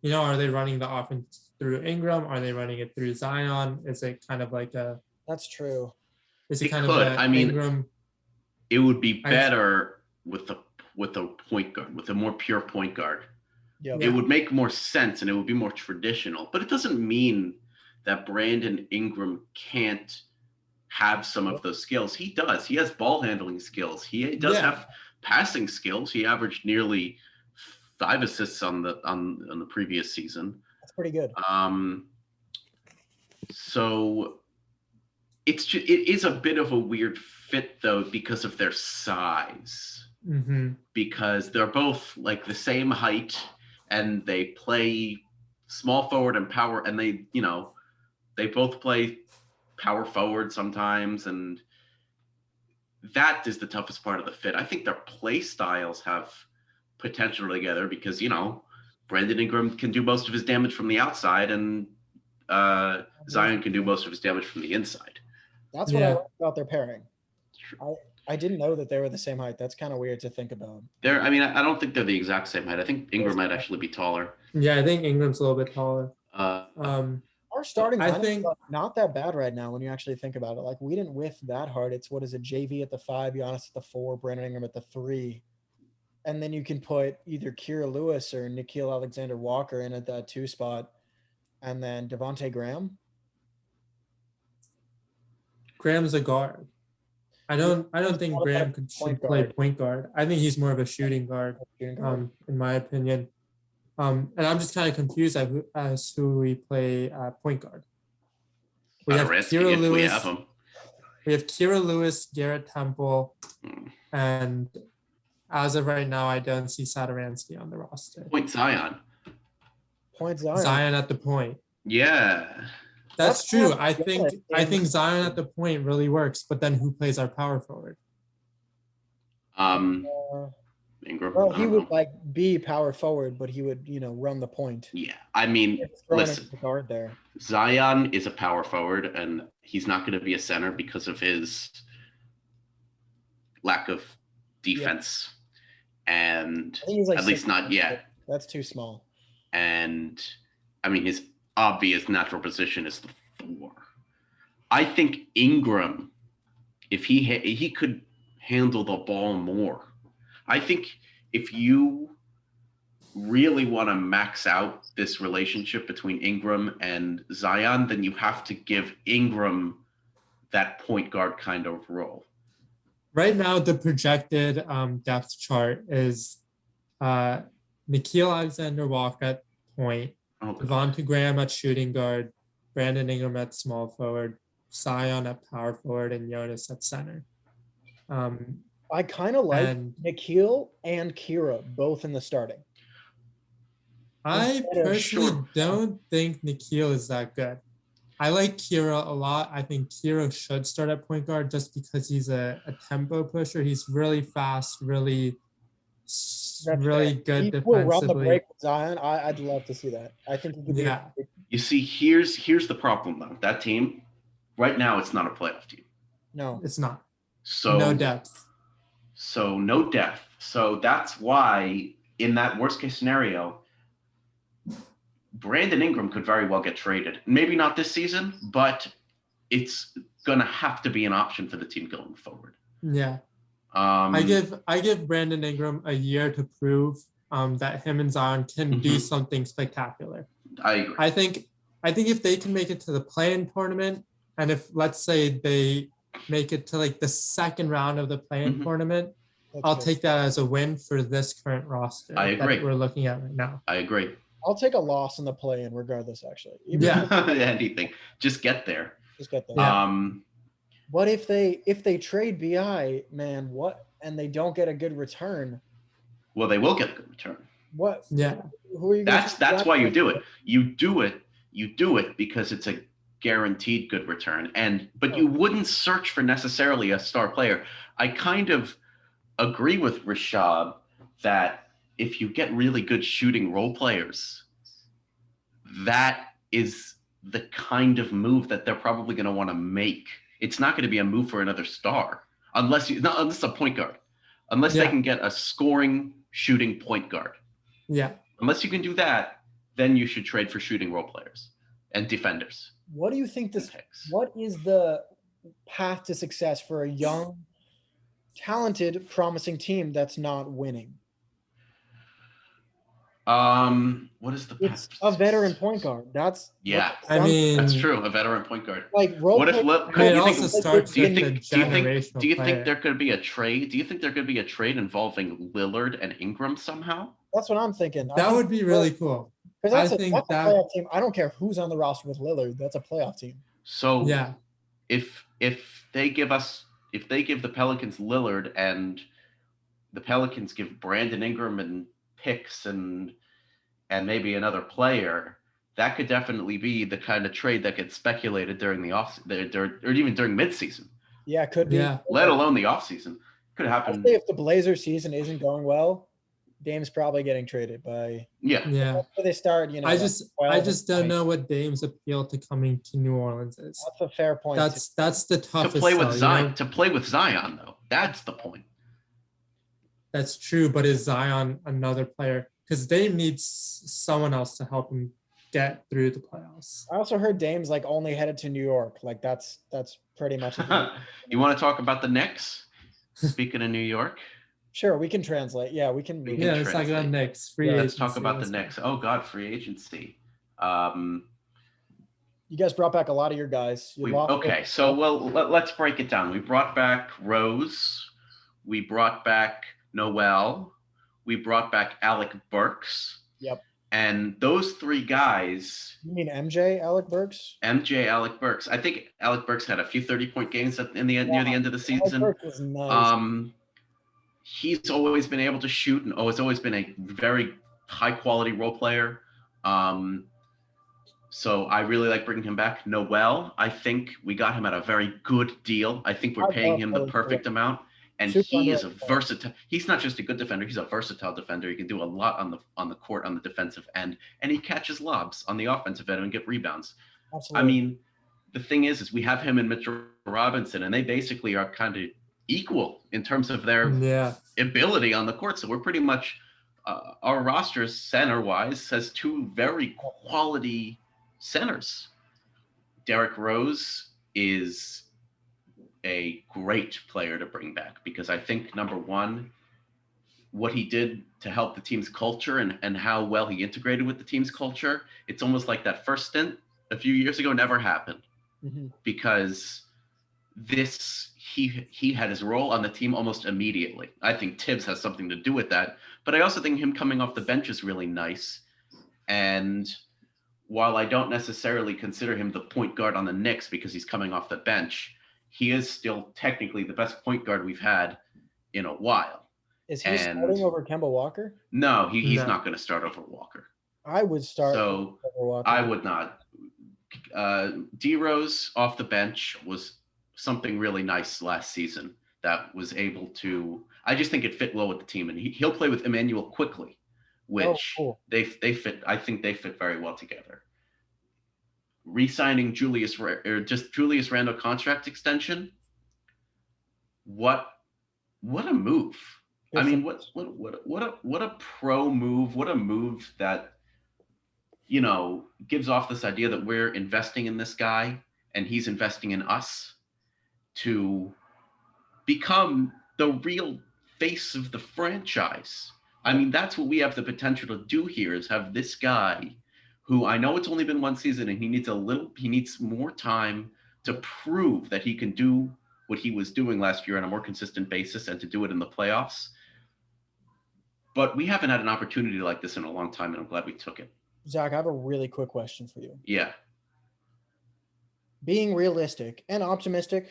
You know, are they running the offense through Ingram? Are they running it through Zion? Is it kind of like a? That's true. Is it kind of a Ingram? It would be better with a point guard, with a more pure point guard. Yep. It would make more sense and it would be more traditional. But it doesn't mean that Brandon Ingram can't have some of those skills. He does. He has ball handling skills. He does have passing skills. He averaged nearly 5 assists on the previous season. That's pretty good. So it is a bit of a weird fit though because of their size. Because they're both like the same height and they play small forward and power, and they both play power forward sometimes, and that is the toughest part of the fit. I think their play styles have potential together because, Brandon Ingram can do most of his damage from the outside and Zion can do most of his damage from the inside. That's what I like about their pairing. I didn't know that they were the same height. That's kind of weird to think about. I don't think they're the exact same height. I think Ingram might actually be taller. Yeah, I think Ingram's a little bit taller. Our starting lineup is not that bad right now when you actually think about it. Like, we didn't whiff that hard. It's JV at the 5, Giannis at the 4, Brandon Ingram at the 3. And then you can put either Kira Lewis or Nickeil Alexander-Walker in at that 2 spot. And then Devontae Graham. Graham's a guard. I don't think Graham should play point guard. I think he's more of a shooting guard, in my opinion. And I'm just kind of confused as who we play point guard. We have Kira Lewis. We have Kira Lewis, Garrett Temple, and as of right now, I don't see Satoransky on the roster. Point Zion. Zion at the point. Yeah. That's true. I think Zion at the point really works, but then who plays our power forward? Ingram. Well, he would be power forward, but he would, run the point. Yeah. I mean, listen, the guard there. Zion is a power forward and he's not going to be a center because of his lack of defense. And at least not yet. That's too small. And I mean, his obvious natural position is the 4. I think Ingram, if he could handle the ball more. I think if you really want to max out this relationship between Ingram and Zion, then you have to give Ingram that point guard kind of role. Right now, the projected depth chart is Nickeil Alexander-Walker at point, Devontae Graham at shooting guard, Brandon Ingram at small forward, Zion at power forward, and Jonas at center. I kind of like Nickeil and Kira both in the starting. I personally don't think Nickeil is that good. I like Kira a lot. I think Kira should start at point guard just because he's a tempo pusher. He's really fast, really good defensively. Will run the break with Zion. I'd love to see that. I think he could be. You see, here's the problem though. That team, right now, it's not a playoff team. No, it's not. So no depth. So that's why in that worst case scenario, Brandon Ingram could very well get traded. Maybe not this season, but it's going to have to be an option for the team going forward. Yeah. I give Brandon Ingram a year to prove that him and Zion can do something spectacular. I agree. I think if they can make it to the play-in tournament, and if let's say they make it to like the second round of the play-in tournament, I'll take that as a win for this current roster that we're looking at right now. I agree. I'll take a loss in the play-in regardless, actually. Anything. Just get there. Yeah. What if they trade BI, man, and they don't get a good return? Well, they will get a good return. What? Yeah. Who are you? That's why you do it. You do it because it's a guaranteed good return. But you wouldn't search for necessarily a star player. I kind of agree with Rishab that if you get really good shooting role players, that is the kind of move that they're probably going to want to make. It's not going to be a move for another star unless a point guard, unless they can get a scoring shooting point guard. Yeah. Unless you can do that, then you should trade for shooting role players and defenders. What do you think what is the path to success for a young, talented, promising team that's not winning? What is the path? It's a veteran point guard. That's that's true. A veteran point guard. Like what if do you think there could be a trade? Do you think there could be a trade involving Lillard and Ingram somehow? That's what I'm thinking. That would be really cool. Because that's a playoff team. I don't care who's on the roster with Lillard. That's a playoff team. So if they give the Pelicans Lillard and the Pelicans give Brandon Ingram and picks and maybe another player, that could definitely be the kind of trade that gets speculated during the or even during midseason. Yeah, it could be. Yeah. Let alone the offseason. Could happen. I'd say if the Blazers season isn't going well, Dame's probably getting traded by. Yeah. They start, I just don't know what Dame's appeal to coming to New Orleans is. That's a fair point. That's the toughest. To play with Zion, to play with Zion though, that's the point. That's true, but is Zion another player? Because Dame needs someone else to help him get through the playoffs. I also heard Dame's like only headed to New York. Like that's pretty much. You want to talk about the Knicks? Speaking of New York. Sure, we can translate. Yeah, we can. Let's talk about Knicks. Let's talk about the Knicks. Oh God, free agency. You guys brought back a lot of your guys. So let's break it down. We brought back Rose. We brought back Noel. We brought back Alec Burks. Yep. And those three guys. You mean MJ, Alec Burks? MJ, Alec Burks. I think Alec Burks had a few 30-point games near the end of the season. Alec Burks was nice. He's always been able to shoot and has always been a very high-quality role player. So I really like bringing him back. Noel, I think we got him at a very good deal. I think we're paying him the perfect amount. And he is a versatile. He's not just a good defender. He's a versatile defender. He can do a lot on the court on the defensive end, and he catches lobs on the offensive end and get rebounds. Absolutely. I mean, the thing is we have him and Mitchell Robinson, and they basically are kind of equal in terms of their ability on the court. So we're pretty much our roster center-wise has two very quality centers. Derrick Rose is a great player to bring back because I think, number one, what he did to help the team's culture and how well he integrated with the team's culture, it's almost like that first stint a few years ago never happened because he had his role on the team almost immediately. I think Tibbs has something to do with that, but I also think him coming off the bench is really nice. And while I don't necessarily consider him the point guard on the Knicks because he's coming off the bench, he is still technically the best point guard we've had in a while. Is he starting over Kemba Walker? No, he's not going to start over Walker. I would start over Walker. I would not. D-Rose off the bench was something really nice last season that was able to – I just think it fit well with the team. And he'll play with Emmanuel quickly, which they fit – I think they fit very well together. Re-signing Julius Randle contract extension. What a move! I mean, what a pro move! What a move that gives off this idea that we're investing in this guy and he's investing in us to become the real face of the franchise. I mean, that's what we have the potential to do here, is have this guy who, I know it's only been one season and he needs more time to prove that he can do what he was doing last year on a more consistent basis and to do it in the playoffs. But we haven't had an opportunity like this in a long time, and I'm glad we took it. Zach, I have a really quick question for you. Yeah. Being realistic and optimistic,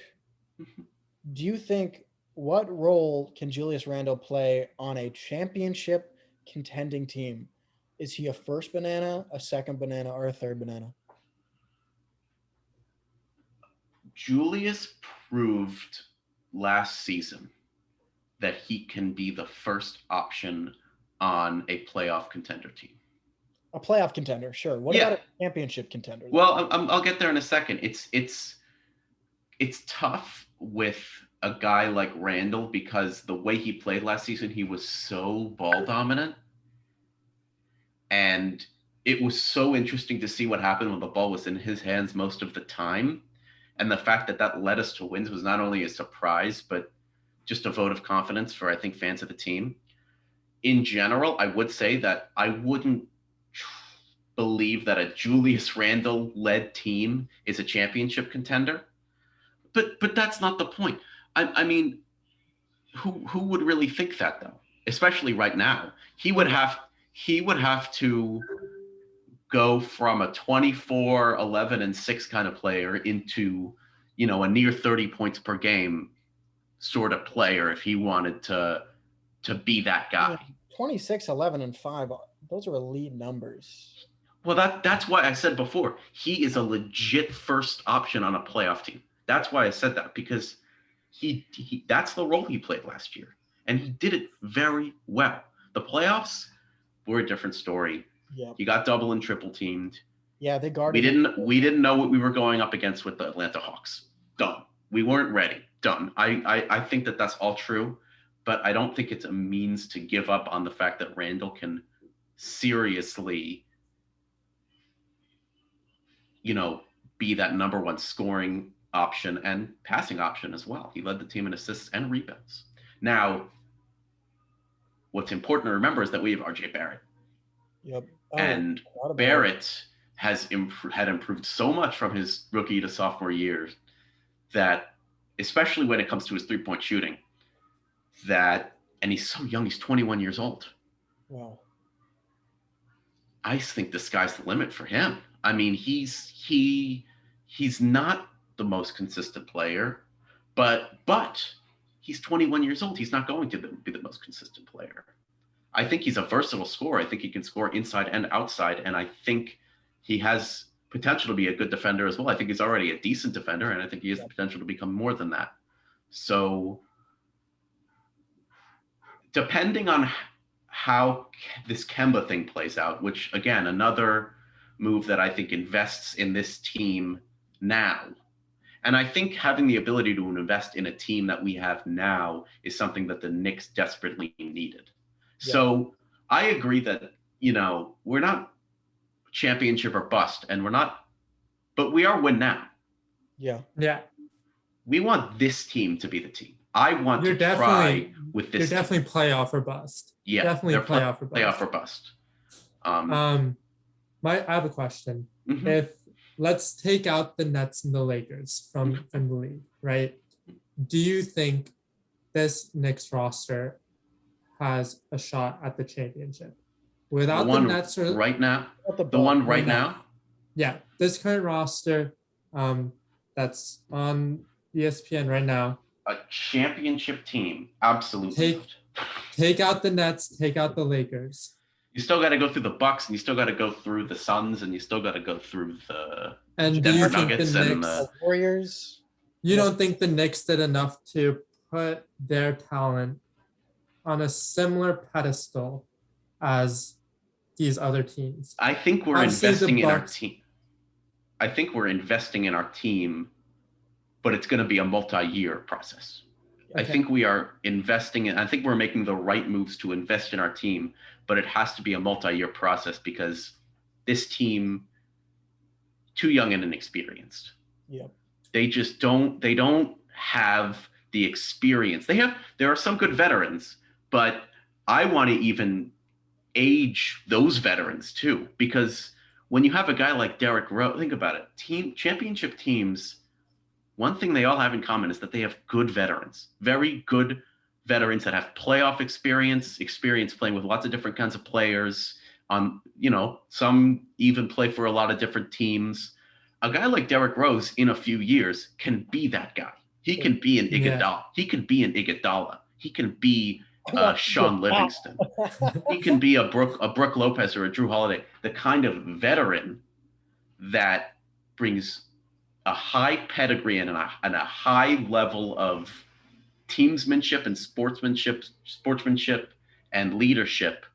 do you think, what role can Julius Randle play on a championship contending team? Is he a first banana, a second banana, or a third banana? Julius proved last season that he can be the first option on a playoff contender team. A playoff contender, sure. What about a championship contender? Well, I'll get there in a second. It's tough with a guy like Randall because the way he played last season, he was so ball dominant. And it was so interesting to see what happened when the ball was in his hands most of the time. And the fact that that led us to wins was not only a surprise, but just a vote of confidence for, I think, fans of the team. In general, I would say that I wouldn't believe that a Julius Randle-led team is a championship contender. But that's not the point. I mean, who would really think that, though? Especially right now. He would have to go from a 24, 11, and 6 kind of player into, a near 30 points per game sort of player if he wanted to be that guy. 26, 11, and 5, those are elite numbers. Well, that's why I said before, he is a legit first option on a playoff team. That's why I said that, because he that's the role he played last year, and he did it very well. The playoffs were a different story. Yep. He got double and triple teamed. Yeah, they guarded. We didn't know what we were going up against with the Atlanta Hawks. Done. We weren't ready. Done. I think that that's all true, but I don't think it's a means to give up on the fact that Randall can seriously, be that number one scoring option and passing option as well. He led the team in assists and rebounds. Now, what's important to remember is that we have RJ Barrett. Yep. And Barrett had improved so much from his rookie to sophomore year that, especially when it comes to his three-point shooting, and he's so young, he's 21 years old. Wow. I think the sky's the limit for him. I mean, he's not the most consistent player, but he's 21 years old. He's not going to be the most consistent player. I think he's a versatile scorer. I think he can score inside and outside, and I think he has potential to be a good defender as well. I think he's already a decent defender, and I think he has the potential to become more than that. So, depending on how this Kemba thing plays out, which, again, another move that I think invests in this team now. And I think having the ability to invest in a team that we have now is something that the Knicks desperately needed. Yeah. So I agree that, we're not championship or bust, and but we are win now. Yeah. Yeah. We want this team to be the team. I want to try with this. You're definitely playoff or bust. Yeah. Definitely playoff or bust. Playoff or bust. I have a question. Mm-hmm. If let's take out the Nets and the Lakers from the league, right? Do you think this Knicks roster has a shot at the championship without the Nets or right now? The one right now? Yeah, this current roster that's on ESPN right now. A championship team, absolutely. Take out the Nets, take out the Lakers. You still got to go through the Bucks, and you still got to go through the Suns, and you still got to go through the Denver Nuggets and the Warriors. You don't think the Knicks did enough to put their talent on a similar pedestal as these other teams? I think we're investing in our team. I think we're investing in our team, but it's going to be a multi-year process. Okay. I think we are investing in, I think we're making the right moves to invest in our team, but it has to be a multi-year process because this team, too young and inexperienced. Yep. They don't have the experience. There are some good veterans, but I want to even age those veterans too, because when you have a guy like Derrick Rose, think about it. Championship teams, one thing they all have in common is that they have good veterans, very good veterans that have playoff experience playing with lots of different kinds of players. Some even play for a lot of different teams. A guy like Derrick Rose in a few years can be that guy. He can be an Iguodala. He can be an Iguodala. He can be Sean Livingston. He can be a Brooke Lopez or a Drew Holiday, the kind of veteran that brings a high pedigree and a high level of teamsmanship and sportsmanship and leadership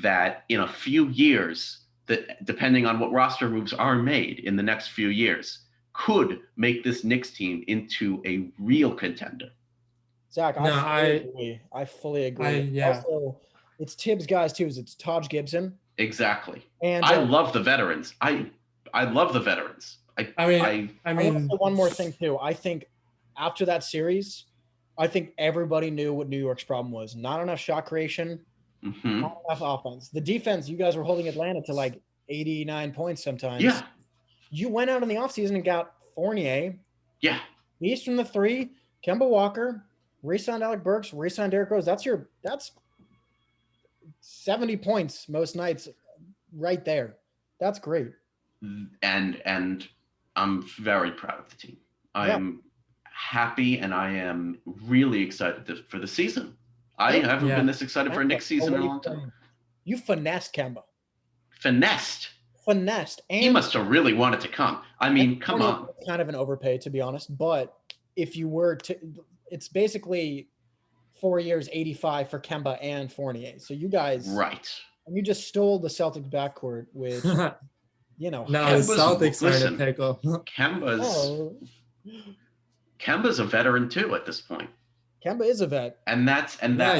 that in a few years, that depending on what roster moves are made in the next few years, could make this Knicks team into a real contender. Zach, I fully agree. Also, it's Tibbs guys too. It's Taj Gibson. Exactly. And I love the veterans. I love the veterans. I mean, one more thing too. I think after that series, I think everybody knew what New York's problem was. Not enough shot creation, not enough offense. The defense, you guys were holding Atlanta to like 89 points sometimes. Yeah. You went out in the offseason and got Fournier. Yeah. East from the 3, Kemba Walker, re-signed Alec Burks, re-signed Derrick Rose. That's 70 points most nights right there. That's great. And I'm very proud of the team. I am happy and I am really excited for the season. I haven't been this excited for a Knicks season in a long time. You finessed Kemba. Finessed. And he must have really wanted to come. I mean, come on. Kind of an overpay, to be honest. But if you were to, it's basically 4 years, 85 for Kemba and Fournier. So you guys, right? And you just stole the Celtics backcourt, which No, the Celtics are in a pickle. Kemba's a veteran too at this point. Kemba is a vet, and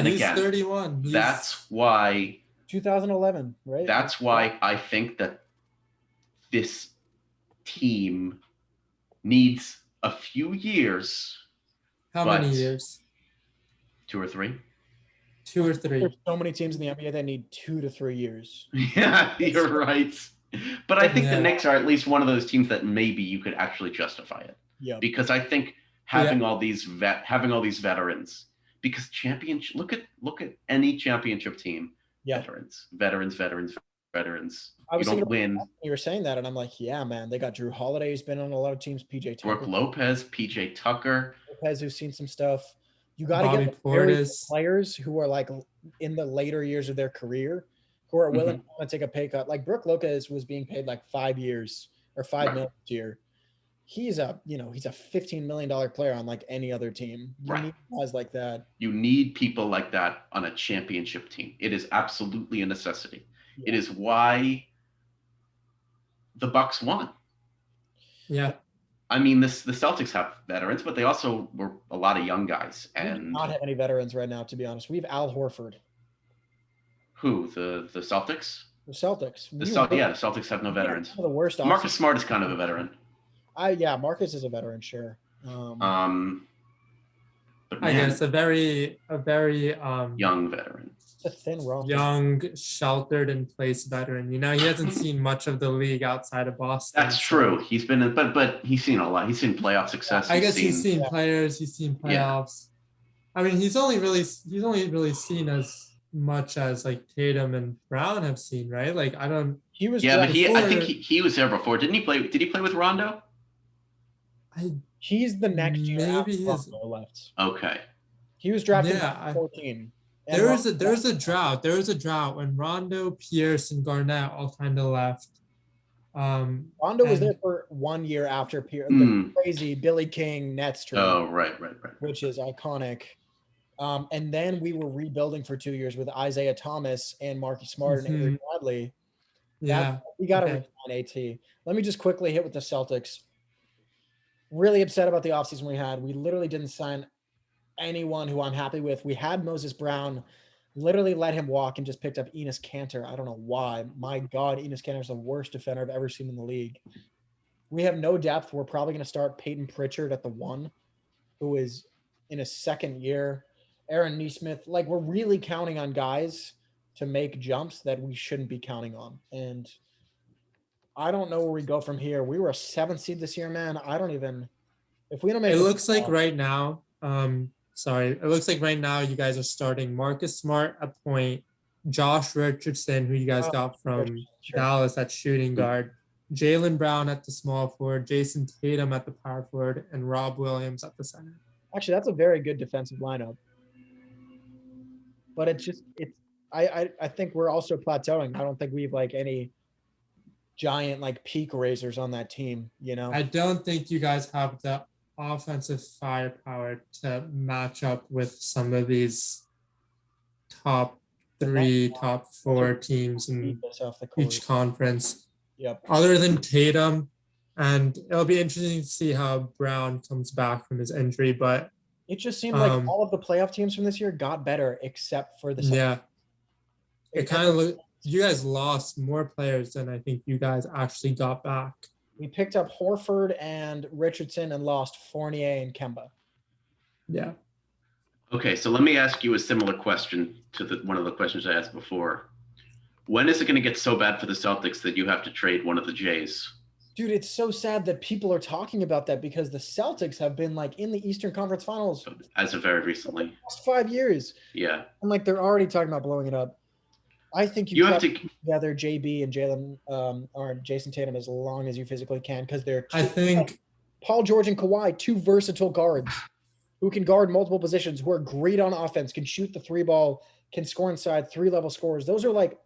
he's again, 31. That's why 2011, right? That's why I think that this team needs a few years. How many years? 2 or 3. 2 or 3. There's so many teams in the NBA that need 2 to 3 years. Yeah, you're right. But I think the Knicks are at least one of those teams that maybe you could actually justify it. Yeah. Because I think having all these veterans, because look at any championship team. Yeah. Veterans. I was you don't win. You were saying that, and I'm like, yeah, man. They got Drew Holiday, who's been on a lot of teams. PJ Tucker, Brooke Lopez, PJ Tucker, who's seen some stuff. You got to get players who are like in the later years of their career, who are willing to take a pay cut. Like Brooke Lopez was being paid like 5 years or $5 million a year. He's a $15 million player on like any other team. You need guys like that. You need people like that on a championship team. It is absolutely a necessity. Yeah. It is why the Bucks won. Yeah. I mean, the Celtics have veterans, but they also were a lot of young guys. And we do not have any veterans right now, to be honest. We have Al Horford. Who? The Celtics? The Celtics. The Celtics have no veterans. The worst. Marcus Smart is kind of a veteran. Marcus is a veteran, sure. But man, I guess a very young veteran. A thin roster. Young, sheltered in place veteran. He hasn't seen much of the league outside of Boston. That's true. He's been but he's seen a lot. He's seen playoff success. I guess he's seen players. He's seen playoffs. Yeah. I mean, he's only really seen as much as like Tatum and Brown have seen, right? Like I don't. He was. Yeah, but I think he was there before. Didn't he play? Did he play with Rondo? He's the next year. Maybe he's left. Okay. He was drafted in 2014. There was a drought. There was a drought when Rondo, Pierce, and Garnett all kind of left. Rondo was there for 1 year after Pierce. The crazy Billy King Nets trade. Oh, right. Which is iconic. And then we were rebuilding for 2 years with Isaiah Thomas and Marcus Smart and Avery Bradley. Yeah. We got to resign AT. Let me just quickly hit with the Celtics. Really upset about the offseason we had. We literally didn't sign anyone who I'm happy with. We had Moses Brown, literally let him walk and just picked up Enes Kanter. I don't know why. My God, Enes Kanter is the worst defender I've ever seen in the league. We have no depth. We're probably going to start Peyton Pritchard at the 1, who is in his second year. Aaron Nesmith, like we're really counting on guys to make jumps that we shouldn't be counting on. And I don't know where we go from here. We were a 7th seed this year, man. I don't even if we don't make it looks like right now, it looks like right now you guys are starting Marcus Smart at point, Josh Richardson, who you guys got from Dallas at shooting guard, Jaylen Brown at the small forward, Jason Tatum at the power forward, and Rob Williams at the center. Actually, that's a very good defensive lineup. But I think we're also plateauing. I don't think we have like any giant like peak raisers on that team, you know? I don't think you guys have the offensive firepower to match up with some of these top 3, top 4 teams in each conference. Yep. Other than Tatum, and it'll be interesting to see how Brown comes back from his injury, but it just seemed like all of the playoff teams from this year got better except for the Celtics. Yeah. It kind of you guys lost more players than I think you guys actually got back. We picked up Horford and Richardson and lost Fournier and Kemba. Yeah. Okay, so let me ask you a similar question to one of the questions I asked before. When is it going to get so bad for the Celtics that you have to trade one of the Jays? Dude, it's so sad that people are talking about that because the Celtics have been like in the Eastern Conference Finals as of very recently. For the last 5 years. Yeah. And like they're already talking about blowing it up. I think you have to keep together JB and Jalen or Jason Tatum as long as you physically can because they're Paul George and Kawhi, 2 versatile guards who can guard multiple positions, who are great on offense, can shoot the 3 ball, can score inside, 3-level scorers. Those are like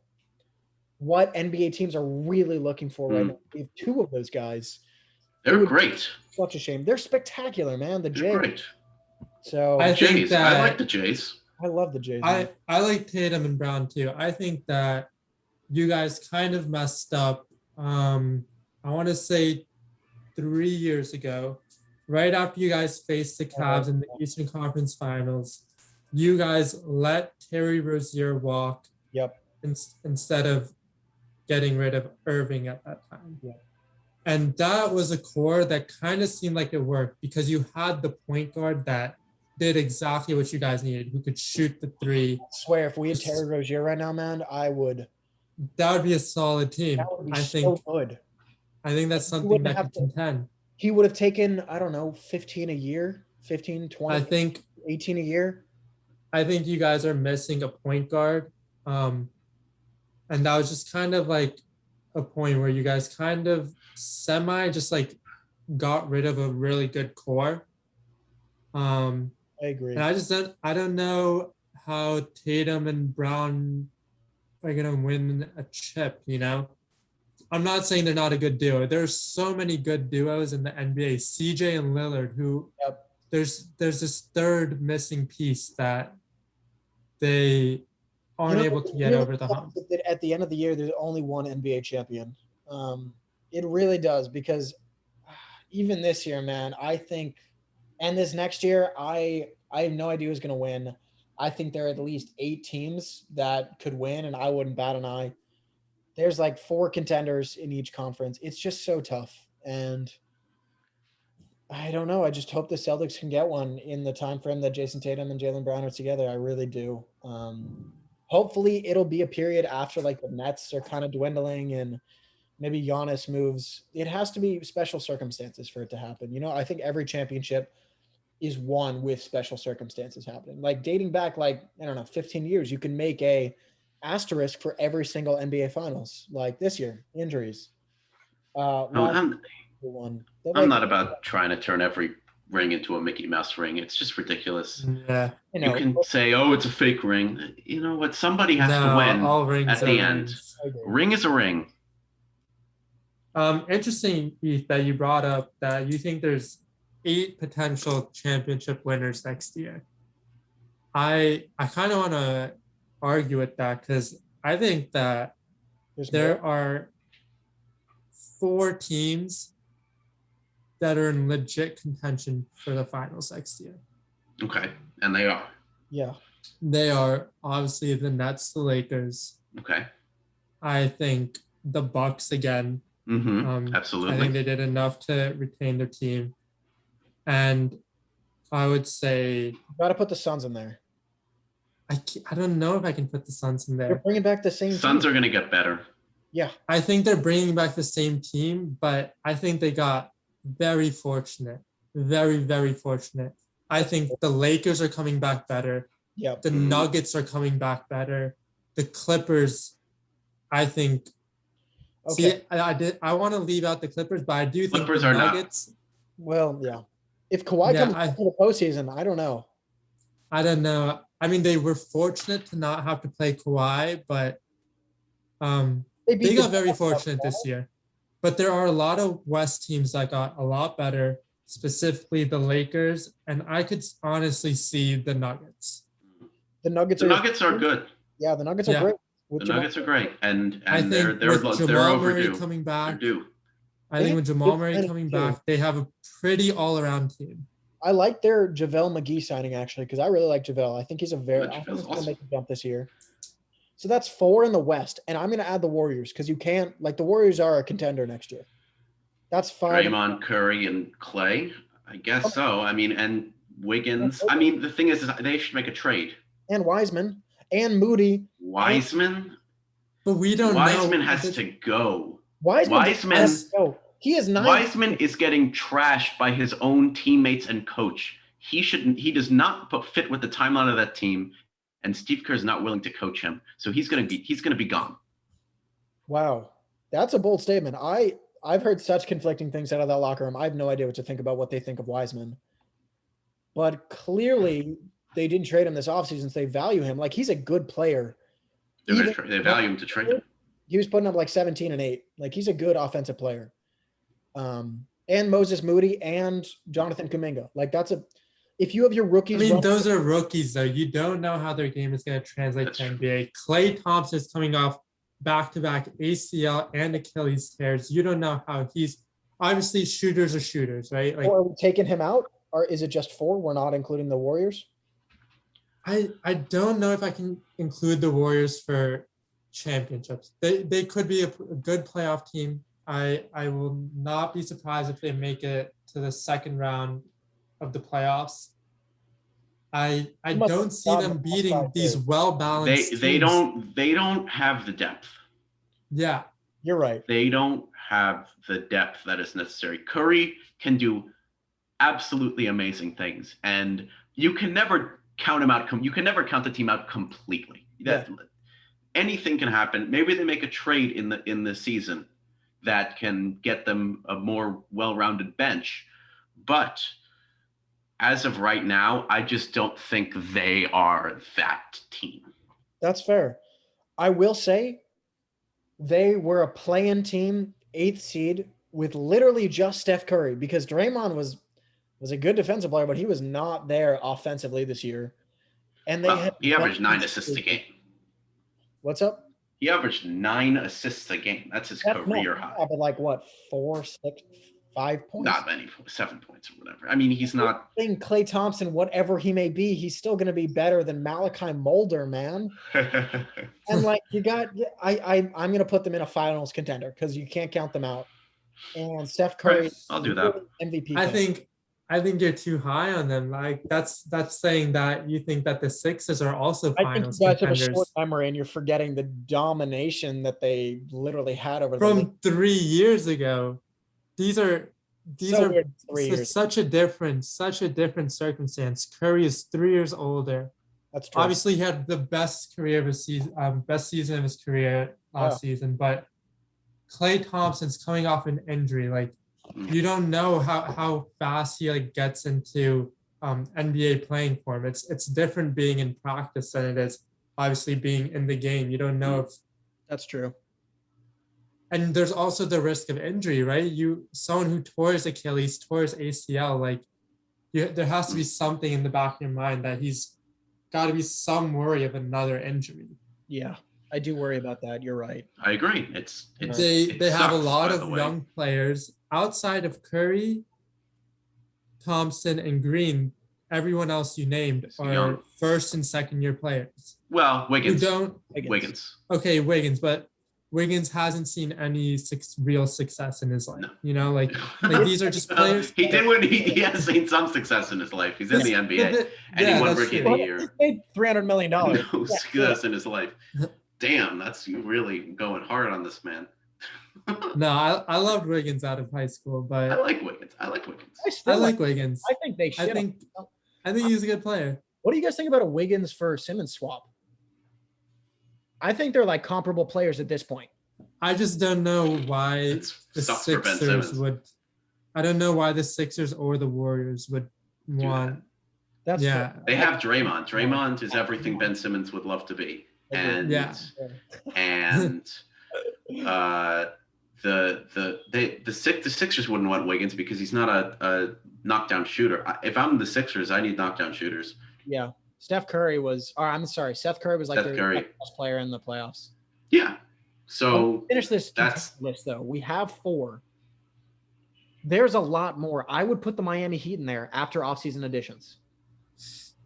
what NBA teams are really looking for right now. We have 2 of those guys. They're great. Such a shame. They're spectacular, man. The Jays. Great. So I think that I like the Jays. I love the Jays. I like Tatum and Brown too. I think that you guys kind of messed up. I want to say 3 years ago, right after you guys faced the Cavs in the Eastern Conference Finals, you guys let Terry Rozier walk. Yep. Instead of getting rid of Irving at that time. Yep. And that was a core that kind of seemed like it worked because you had the point guard that did exactly what you guys needed, who could shoot the 3. I swear, if we had Terry Rozier right now, man, that would be a solid team. That would be so good. I think that's something that could contend. He would have taken, I don't know, 15 a year, 15, 20, I think 18 a year. I think you guys are missing a point guard. And that was just kind of like a point where you guys kind of just like got rid of a really good core. I agree. And I don't know how Tatum and Brown are going to win a chip, you know? I'm not saying they're not a good duo. There's so many good duos in the NBA. CJ and Lillard, who there's this third missing piece that they aren't able to get over the hump. At the end of the year, there's only one NBA champion. It really does because even this year, man, I think – and this next year, I have no idea who's going to win. I think there are at least 8 teams that could win, and I wouldn't bat an eye. There's like 4 contenders in each conference. It's just so tough. And I don't know. I just hope the Celtics can get one in the time frame that Jason Tatum and Jaylen Brown are together. I really do. Hopefully, it'll be a period after like the Nets are kind of dwindling and maybe Giannis moves. It has to be special circumstances for it to happen. You know, I think every championship is won with special circumstances happening. Like dating back, like, I don't know, 15 years, you can make a asterisk for every single NBA finals. Like this year, injuries. I'm not about trying to turn every ring into a Mickey Mouse ring. It's just ridiculous. Yeah. You can say, oh, it's a fake ring. You know what? Somebody has to win at the end. Ring is a ring. Interesting, Heath, that you brought up that you think there's 8 potential championship winners next year. I kind of want to argue with that because I think that there are 4 teams that are in legit contention for the finals next year. Okay, and they are. Yeah. They are obviously the Nets, the Lakers. Okay. I think the Bucks again. Mm-hmm. Absolutely. I think they did enough to retain their team. And I would say You got to put the Suns in there. I don't know if I can put the Suns in They're there. bringing back the same Suns team. are going to get better. Yeah. I think they're bringing back the same team, but I think they got very fortunate. Very, very fortunate. I think the Lakers are coming back better. Yeah. The Nuggets are coming back better. The Clippers, I think. Okay. See, I want to leave out the Clippers, but I do think Clippers the are Nuggets. Well, yeah. If Kawhi comes to the postseason, I don't know. I don't know. I mean, they were fortunate to not have to play Kawhi, but they got very fortunate this year. But there are a lot of West teams that got a lot better, specifically the Lakers, and I could honestly see the Nuggets. The Nuggets are good. Yeah, the Nuggets are great. The Nuggets are great, and I think they're with Jamal Murray overdue. coming back, They're due. I think with Jamal Murray coming back, they have a pretty all-around team. I like their JaVale McGee signing, actually, because I really like JaVale. I think he's going to make a jump this year. So that's 4 in the West, and I'm going to add the Warriors because you can't – the Warriors are a contender next year. That's 5. Draymond, Curry, and Clay? I guess so. I mean, and Wiggins. I mean, the thing is they should make a trade. And Wiseman and Moody. Wiseman? But we don't know. Wiseman has to go. Wiseman has to go. He is not. Wiseman is getting trashed by his own teammates and coach. He does not fit with the timeline of that team, and Steve Kerr is not willing to coach him. So he's gonna be gone. Wow. That's a bold statement. I've heard such conflicting things out of that locker room. I have no idea what to think about what they think of Wiseman. But clearly they didn't trade him this offseason since they value him. Like, he's a good player. They value him to trade him. He was putting up like 17 and 8. Like, he's a good offensive player. And Moses Moody and Jonathan Kuminga. Like, if you have your rookies. I mean, those are rookies, though. You don't know how their game is going to translate to NBA. Klay Thompson is coming off back-to-back ACL and Achilles tears. You don't know how he's obviously shooters are shooters, right? Like, are we taking him out, or is it just 4? We're not including the Warriors. I don't know if I can include the Warriors for championships. They could be a good playoff team. I will not be surprised if they make it to the second round of the playoffs. I don't see them beating these well-balanced teams. They don't have the depth. Yeah. You're right. They don't have the depth that is necessary. Curry can do absolutely amazing things, and you can never count him out. You can never count the team out completely. Anything can happen. Maybe they make a trade in the season that can get them a more well-rounded bench, but as of right now, I just don't think they are that team. That's fair. I will say they were a play-in team, 8th seed, with literally just Steph Curry, because Draymond was a good defensive player, but he was not there offensively this year. And he averaged 9 assists a game. What's up? He averaged 9 assists a game. That's his career high. Yeah, but like what, 4, 6, 5 points? Not many, 7 points or whatever. I mean, he's not. I think Klay Thompson, whatever he may be, he's still going to be better than Malachi Mulder, man. And like I'm going to put them in a finals contender because you can't count them out. And Steph Curry, right, I'll do that. MVP. I think you're too high on them. Like that's saying that you think that the Sixers are also finals contenders. I think you guys have a short memory and you're forgetting the domination that they literally had over from 3 years ago. These are such a different circumstance. Curry is 3 years older. That's true. Obviously, he had the best season of his career last season, but Klay Thompson's coming off an injury. Like, you don't know how fast he gets into NBA playing form. It's different being in practice than it is obviously being in the game. You don't know if that's true. And there's also the risk of injury, right? Someone who tore his Achilles, tore his ACL, there has to be something in the back of your mind that he's got to be some worry of another injury. Yeah, I do worry about that. You're right. I agree. They have a lot of young players outside of Curry, Thompson, and Green. Everyone else you named are young. First and second year players. Well, Wiggins. Wiggins. Wiggins. Okay, Wiggins, but Wiggins hasn't seen any real success in his life. No. You know, like these are just players. He did when he has seen some success in his life. He's in the NBA, and he won Rookie of the Year. He made $300 million. No success in his life. Damn, that's you really going hard on this man. No, I loved Wiggins out of high school, but I like Wiggins. I like Wiggins. I think they should. I think he's a good player. What do you guys think about a Wiggins for Simmons swap? I think they're like comparable players at this point. I just don't know why the Sixers would. I don't know why the Sixers or the Warriors would want. That's yeah. They have Draymond. Draymond is everything Ben Simmons would love to be, and the Sixers wouldn't want Wiggins because he's not a knockdown shooter. If I'm the Sixers, I need knockdown shooters. Yeah. Seth Curry was like their best player in the playoffs. Yeah. So finish this list though. We have 4. There's a lot more. I would put the Miami Heat in there after offseason additions.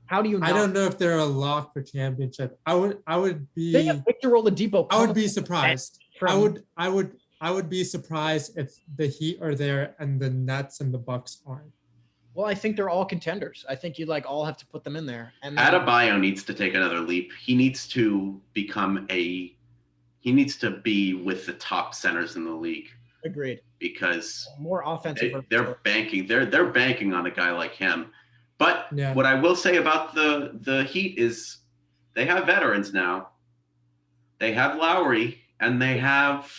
How do you I don't know if they're a lock for championship. I would be They have Victor Oladipo. I would be surprised. I would be surprised if the Heat are there and the Nets and the Bucks aren't. Well, I think they're all contenders. I think you'd all have to put them in there. And Adebayo needs to take another leap. He needs to be with the top centers in the league. Agreed. Because more offensive. They're banking on a guy like him. But what I will say about the Heat is they have veterans now. They have Lowry and they have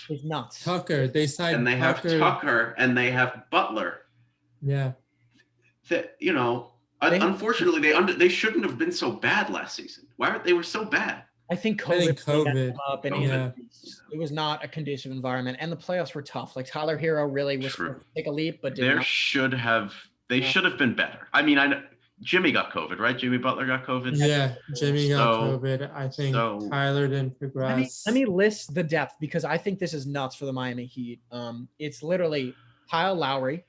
Tucker. They signed and they have Tucker and they have Butler. Yeah. Unfortunately, they shouldn't have been so bad last season. They were so bad? I think COVID. Up and it was not a conducive environment, and the playoffs were tough. Like Tyler Hero really was supposed to take a leap, but they should have been better. I mean, I know Jimmy got COVID, right? Jimmy Butler got COVID. Yeah, Jimmy got COVID. I think Tyler didn't progress. Let me list the depth because I think this is nuts for the Miami Heat. It's literally Kyle Lowry,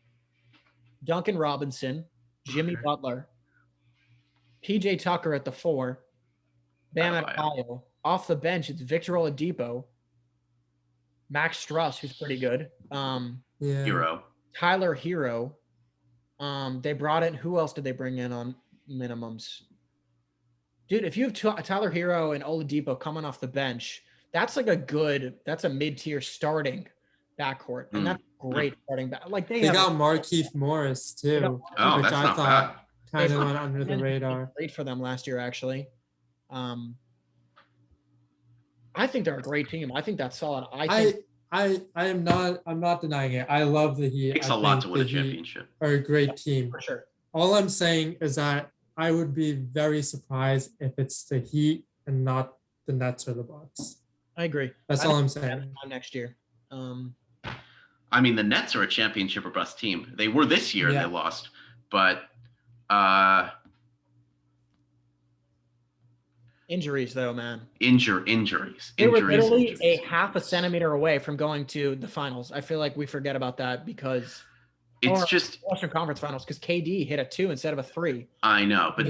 Duncan Robinson, Jimmy Butler, PJ Tucker at the 4, Bam Adebayo. Off the bench, it's Victor Oladipo, Max Struss, who's pretty good. Hero. Tyler Hero. They brought in. Who else did they bring in on minimums? Dude, if you have Tyler Hero and Oladipo coming off the bench, that's a mid-tier starting backcourt, and that's great starting back. Like they got Markieff Morris too, which I thought kind of went under the radar. Great for them last year, actually. I think they're a great team. I think that's solid. I'm not denying it. I love the Heat. It takes a lot to win a championship. Are a great team for sure. All I'm saying is that I would be very surprised if it's the Heat and not the Nets or the Bucks. I agree. That's all I'm saying. Next year. I mean, the Nets are a championship or bust team. They were this year and they lost, but injuries though, man. Injuries. They were literally a half a centimeter away from going to the finals. I feel like we forget about that because it's just Western Conference Finals because KD hit a 2 instead of a 3. I know, but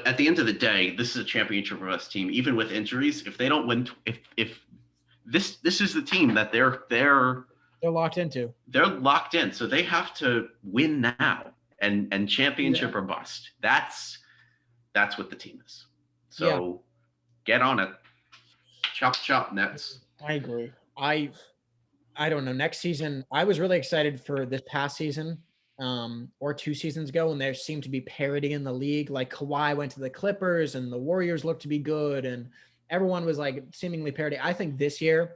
at the end of the day, this is a championship or bust team. Even with injuries, if they don't win, if this is the team that they're locked into. They're locked in, so they have to win now and championship or bust. That's what the team is. So get on it. Chop, Nets. I agree. I don't know. Next season, I was really excited for this past season or 2 seasons ago when there seemed to be parity in the league. Like Kawhi went to the Clippers and the Warriors looked to be good and everyone was like seemingly parity. I think this year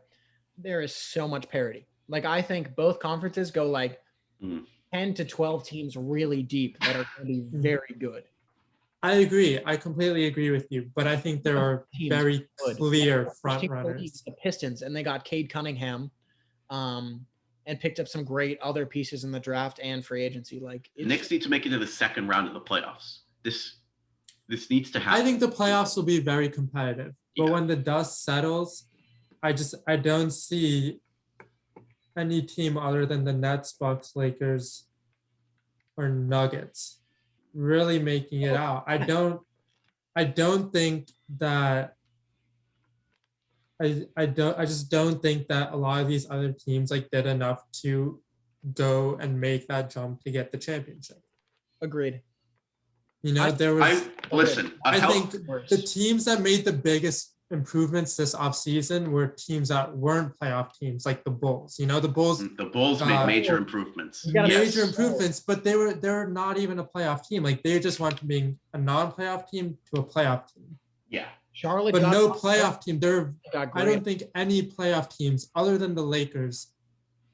there is so much parity. Like I think both conferences go like 10 to 12 teams really deep that are going to be very good. I agree. I completely agree with you, but I think there are very clear front runners. The Pistons, and they got Cade Cunningham, and picked up some great other pieces in the draft and free agency. Like Knicks need to make it to the second round of the playoffs. This needs to happen. I think the playoffs will be very competitive, but when the dust settles, I don't see any team other than the Nets, Bucks, Lakers, or Nuggets really making it out. I don't think that I just don't think that a lot of these other teams like did enough to go and make that jump to get the championship. Agreed. You know, I think worse. the teams that made the biggest improvements this offseason were teams that weren't playoff teams, like the Bulls. You know, the Bulls made major improvements. Major improvements, but they're not even a playoff team. Like they just went from being a non-playoff team to a playoff team. Yeah. Charlotte, but no playoff team. I don't think any playoff teams other than the Lakers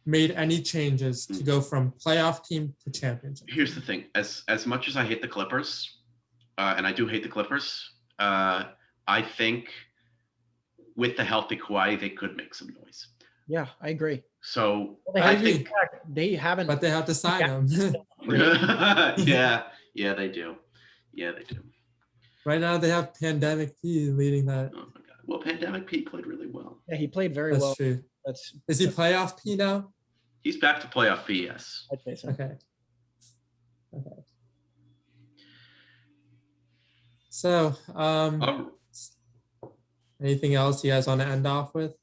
made any changes to go from playoff team to championship. Here's the thing: as much as I hate the Clippers, and I do hate the Clippers, I think with the healthy Kawhi, they could make some noise. Yeah, I agree. So I think they haven't, but they have to sign them. yeah, they do. Yeah, they do. Right now, they have Pandemic P leading that. Oh my God! Well, Pandemic P played really well. Yeah, he played very That's well. True. Is he playoff P now? He's back to playoff P. Yes. I'd say so. Okay. So, anything else you guys want to end off with?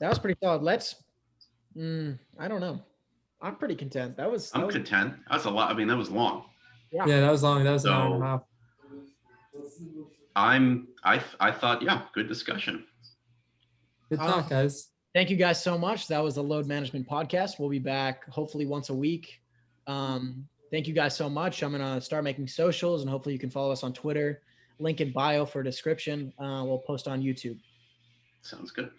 That was pretty solid. I don't know. I'm pretty content. I'm content. That was a lot. I mean, that was long. Yeah, that was long. That was an hour and a half. I thought, good discussion. Good talk, guys. Thank you guys so much. That was the Load Management Podcast. We'll be back hopefully once a week. Thank you guys so much. I'm going to start making socials, and hopefully you can follow us on Twitter. Link in bio for description. We'll post on YouTube. Sounds good.